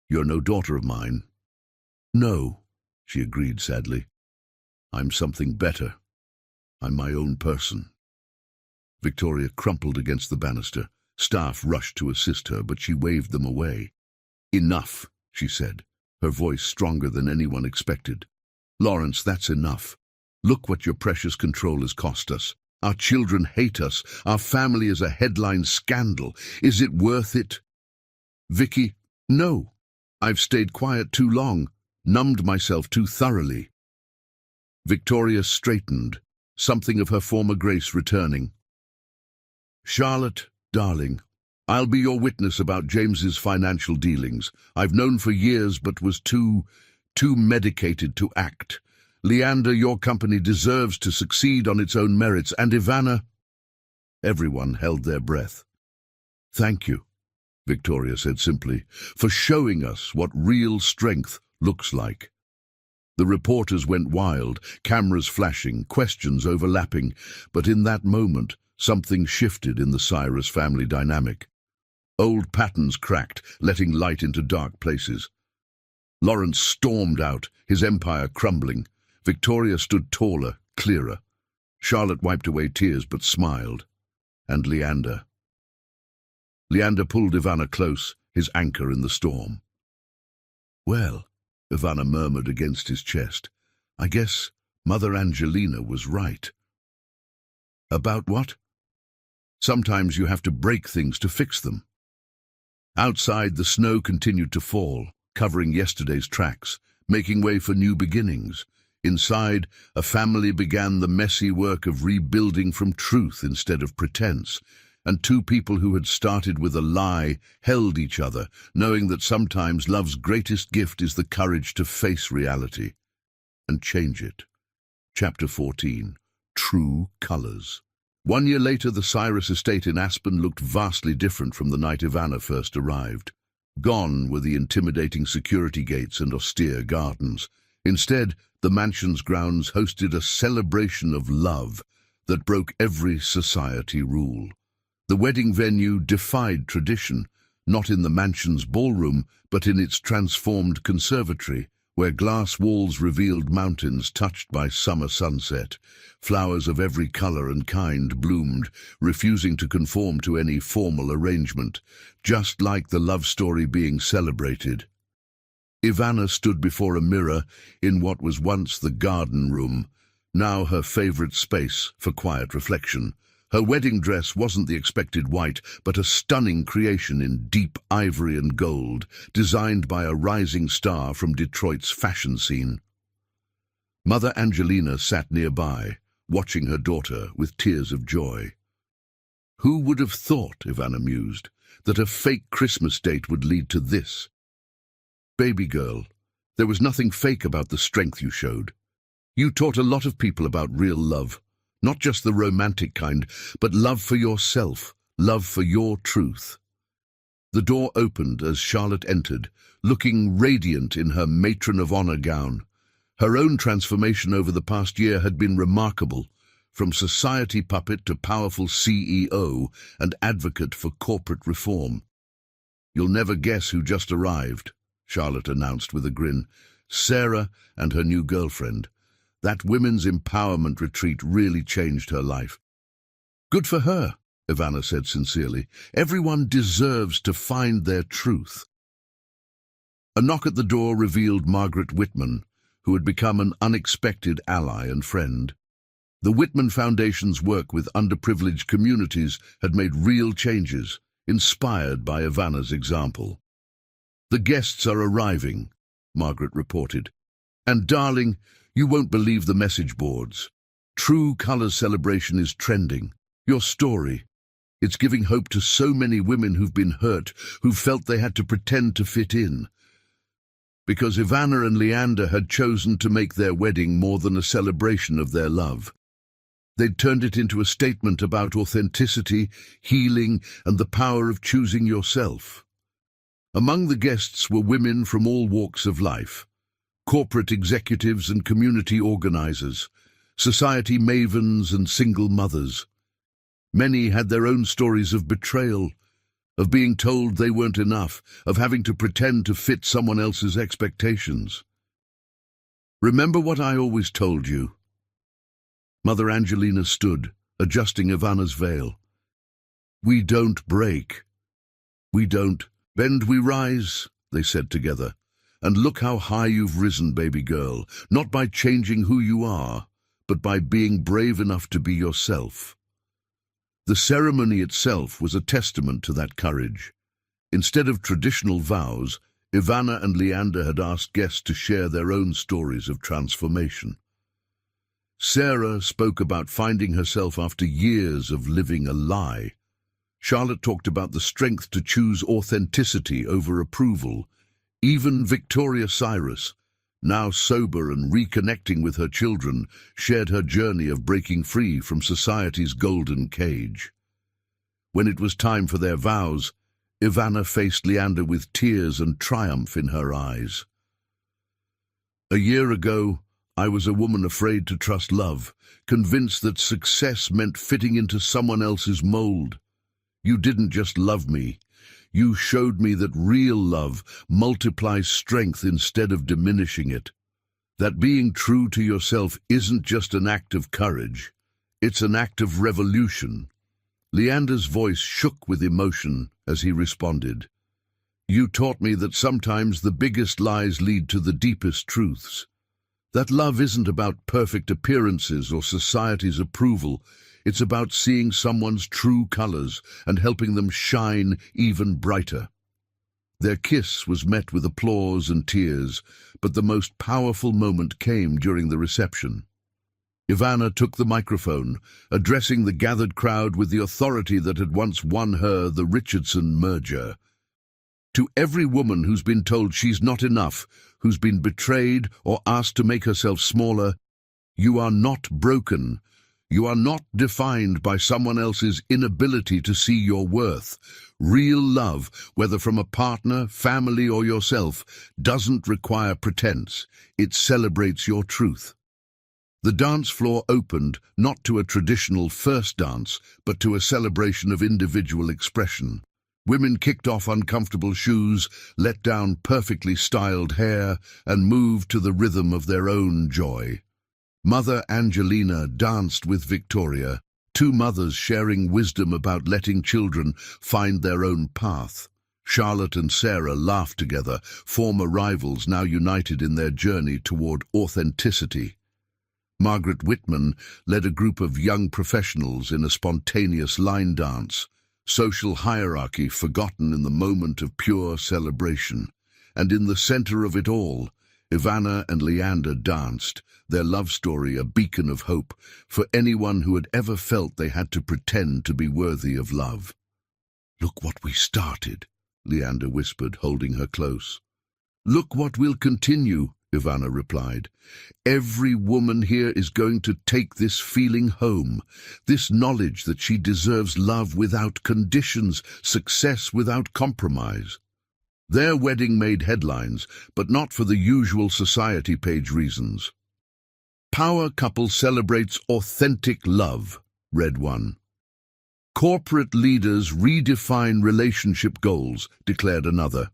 "You're no daughter of mine." "No," she agreed sadly. "I'm something better. I'm my own person." Victoria crumpled against the banister. Staff rushed to assist her, but she waved them away. "Enough," she said, her voice stronger than anyone expected. "Lawrence, that's enough. Look what your precious control has cost us. Our children hate us. Our family is a headline scandal. Is it worth it?" "Vicky, no. I've stayed quiet too long, numbed myself too thoroughly." Victoria straightened, something of her former grace returning. "Charlotte, darling, I'll be your witness about James's financial dealings. I've known for years but was too medicated to act. Leander, your company deserves to succeed on its own merits, and Ivana—" Everyone held their breath. "Thank you," Victoria said simply, "for showing us what real strength looks like." The reporters went wild, cameras flashing, questions overlapping, but in that moment, something shifted in the Cyrus family dynamic. Old patterns cracked, letting light into dark places. Lawrence stormed out, his empire crumbling. Victoria stood taller, clearer. Charlotte wiped away tears but smiled. And Leander. Leander pulled Ivana close, his anchor in the storm. "Well," Ivana murmured against his chest, "I guess Mother Angelina was right." "About what?" "Sometimes you have to break things to fix them." Outside, the snow continued to fall, covering yesterday's tracks, making way for new beginnings. Inside, a family began the messy work of rebuilding from truth instead of pretense, and two people who had started with a lie held each other, knowing that sometimes love's greatest gift is the courage to face reality and change it. Chapter 14. True Colors. 1 year later, the Cyrus estate in Aspen looked vastly different from the night Ivana first arrived. Gone were the intimidating security gates and austere gardens. Instead, the mansion's grounds hosted a celebration of love that broke every society rule. The wedding venue defied tradition, not in the mansion's ballroom, but in its transformed conservatory, where glass walls revealed mountains touched by summer sunset. Flowers of every color and kind bloomed, refusing to conform to any formal arrangement, just like the love story being celebrated. Ivana stood before a mirror in what was once the garden room, now her favorite space for quiet reflection. Her wedding dress wasn't the expected white, but a stunning creation in deep ivory and gold, designed by a rising star from Detroit's fashion scene. Mother Angelina sat nearby, watching her daughter with tears of joy. Who would have thought, Ivana mused, that a fake Christmas date would lead to this? Baby girl, there was nothing fake about the strength you showed. You taught a lot of people about real love. Not just the romantic kind, but love for yourself, love for your truth. The door opened as Charlotte entered, looking radiant in her matron of honor gown. Her own transformation over the past year had been remarkable, from society puppet to powerful CEO and advocate for corporate reform. "You'll never guess who just arrived," Charlotte announced with a grin. "Sarah and her new girlfriend. That women's empowerment retreat really changed her life." "Good for her," Ivana said sincerely. "Everyone deserves to find their truth." A knock at the door revealed Margaret Whitman, who had become an unexpected ally and friend. The Whitman Foundation's work with underprivileged communities had made real changes, inspired by Ivana's example. "The guests are arriving," Margaret reported. "And darling, you won't believe the message boards. True Colors Celebration is trending. Your story. It's giving hope to so many women who've been hurt, who felt they had to pretend to fit in. Because Ivana and Leander had chosen to make their wedding more than a celebration of their love. They'd turned it into a statement about authenticity, healing, and the power of choosing yourself. Among the guests were women from all walks of life. Corporate executives and community organizers, society mavens and single mothers. Many had their own stories of betrayal, of being told they weren't enough, of having to pretend to fit someone else's expectations. "Remember what I always told you?" Mother Angelina stood, adjusting Ivana's veil. "We don't break. We don't bend, we rise," they said together. "And look how high you've risen, baby girl, not by changing who you are, but by being brave enough to be yourself." The ceremony itself was a testament to that courage. Instead of traditional vows, Ivana and Leander had asked guests to share their own stories of transformation. Sarah spoke about finding herself after years of living a lie. Charlotte talked about the strength to choose authenticity over approval. Even Victoria Cyrus, now sober and reconnecting with her children, shared her journey of breaking free from society's golden cage. When it was time for their vows, Ivana faced Leander with tears and triumph in her eyes. "A year ago, I was a woman afraid to trust love, convinced that success meant fitting into someone else's mold. You didn't just love me. You showed me that real love multiplies strength instead of diminishing it. That being true to yourself isn't just an act of courage, it's an act of revolution." Leander's voice shook with emotion as he responded. "You taught me that sometimes the biggest lies lead to the deepest truths. That love isn't about perfect appearances or society's approval. It's about seeing someone's true colors and helping them shine even brighter." Their kiss was met with applause and tears, but the most powerful moment came during the reception. Ivana took the microphone, addressing the gathered crowd with the authority that had once won her the Richardson merger. "To every woman who's been told she's not enough, who's been betrayed or asked to make herself smaller, you are not broken. You are not defined by someone else's inability to see your worth. Real love, whether from a partner, family, or yourself, doesn't require pretense. It celebrates your truth." The dance floor opened not to a traditional first dance, but to a celebration of individual expression. Women kicked off uncomfortable shoes, let down perfectly styled hair, and moved to the rhythm of their own joy. Mother Angelina danced with Victoria, two mothers sharing wisdom about letting children find their own path. Charlotte and Sarah laughed together, former rivals now united in their journey toward authenticity. Margaret Whitman led a group of young professionals in a spontaneous line dance, social hierarchy forgotten in the moment of pure celebration. And in the center of it all, Ivana and Leander danced, their love story a beacon of hope for anyone who had ever felt they had to pretend to be worthy of love. "Look what we started," Leander whispered, holding her close. "Look what we'll continue," Ivana replied. "Every woman here is going to take this feeling home, this knowledge that she deserves love without conditions, success without compromise." Their wedding made headlines, but not for the usual society page reasons. "Power couple celebrates authentic love," read one. "Corporate leaders redefine relationship goals," declared another.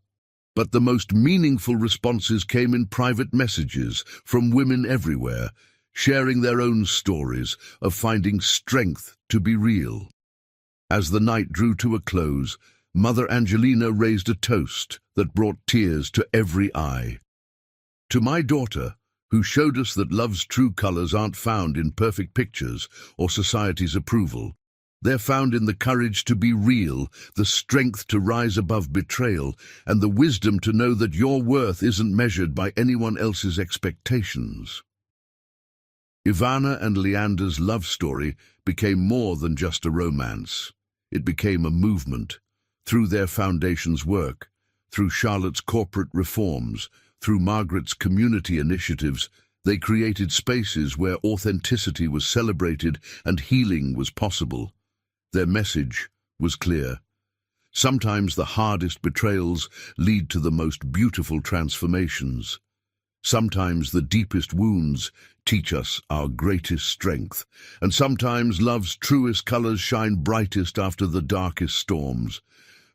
But the most meaningful responses came in private messages from women everywhere, sharing their own stories of finding strength to be real. As the night drew to a close, Mother Angelina raised a toast that brought tears to every eye. "To my daughter, who showed us that love's true colors aren't found in perfect pictures or society's approval. They're found in the courage to be real, the strength to rise above betrayal, and the wisdom to know that your worth isn't measured by anyone else's expectations." Ivana and Leander's love story became more than just a romance. It became a movement. Through their foundation's work, through Charlotte's corporate reforms, through Margaret's community initiatives, they created spaces where authenticity was celebrated and healing was possible. Their message was clear. Sometimes the hardest betrayals lead to the most beautiful transformations. Sometimes the deepest wounds teach us our greatest strength, and sometimes love's truest colors shine brightest after the darkest storms.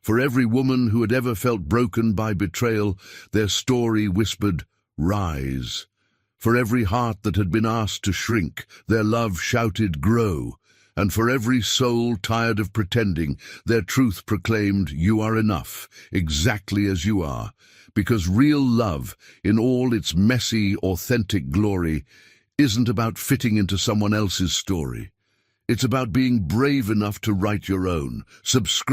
For every woman who had ever felt broken by betrayal, their story whispered, "Rise." For every heart that had been asked to shrink, their love shouted, "Grow." And for every soul tired of pretending, their truth proclaimed, "You are enough, exactly as you are." Because real love, in all its messy, authentic glory, isn't about fitting into someone else's story. It's about being brave enough to write your own. Subscribe.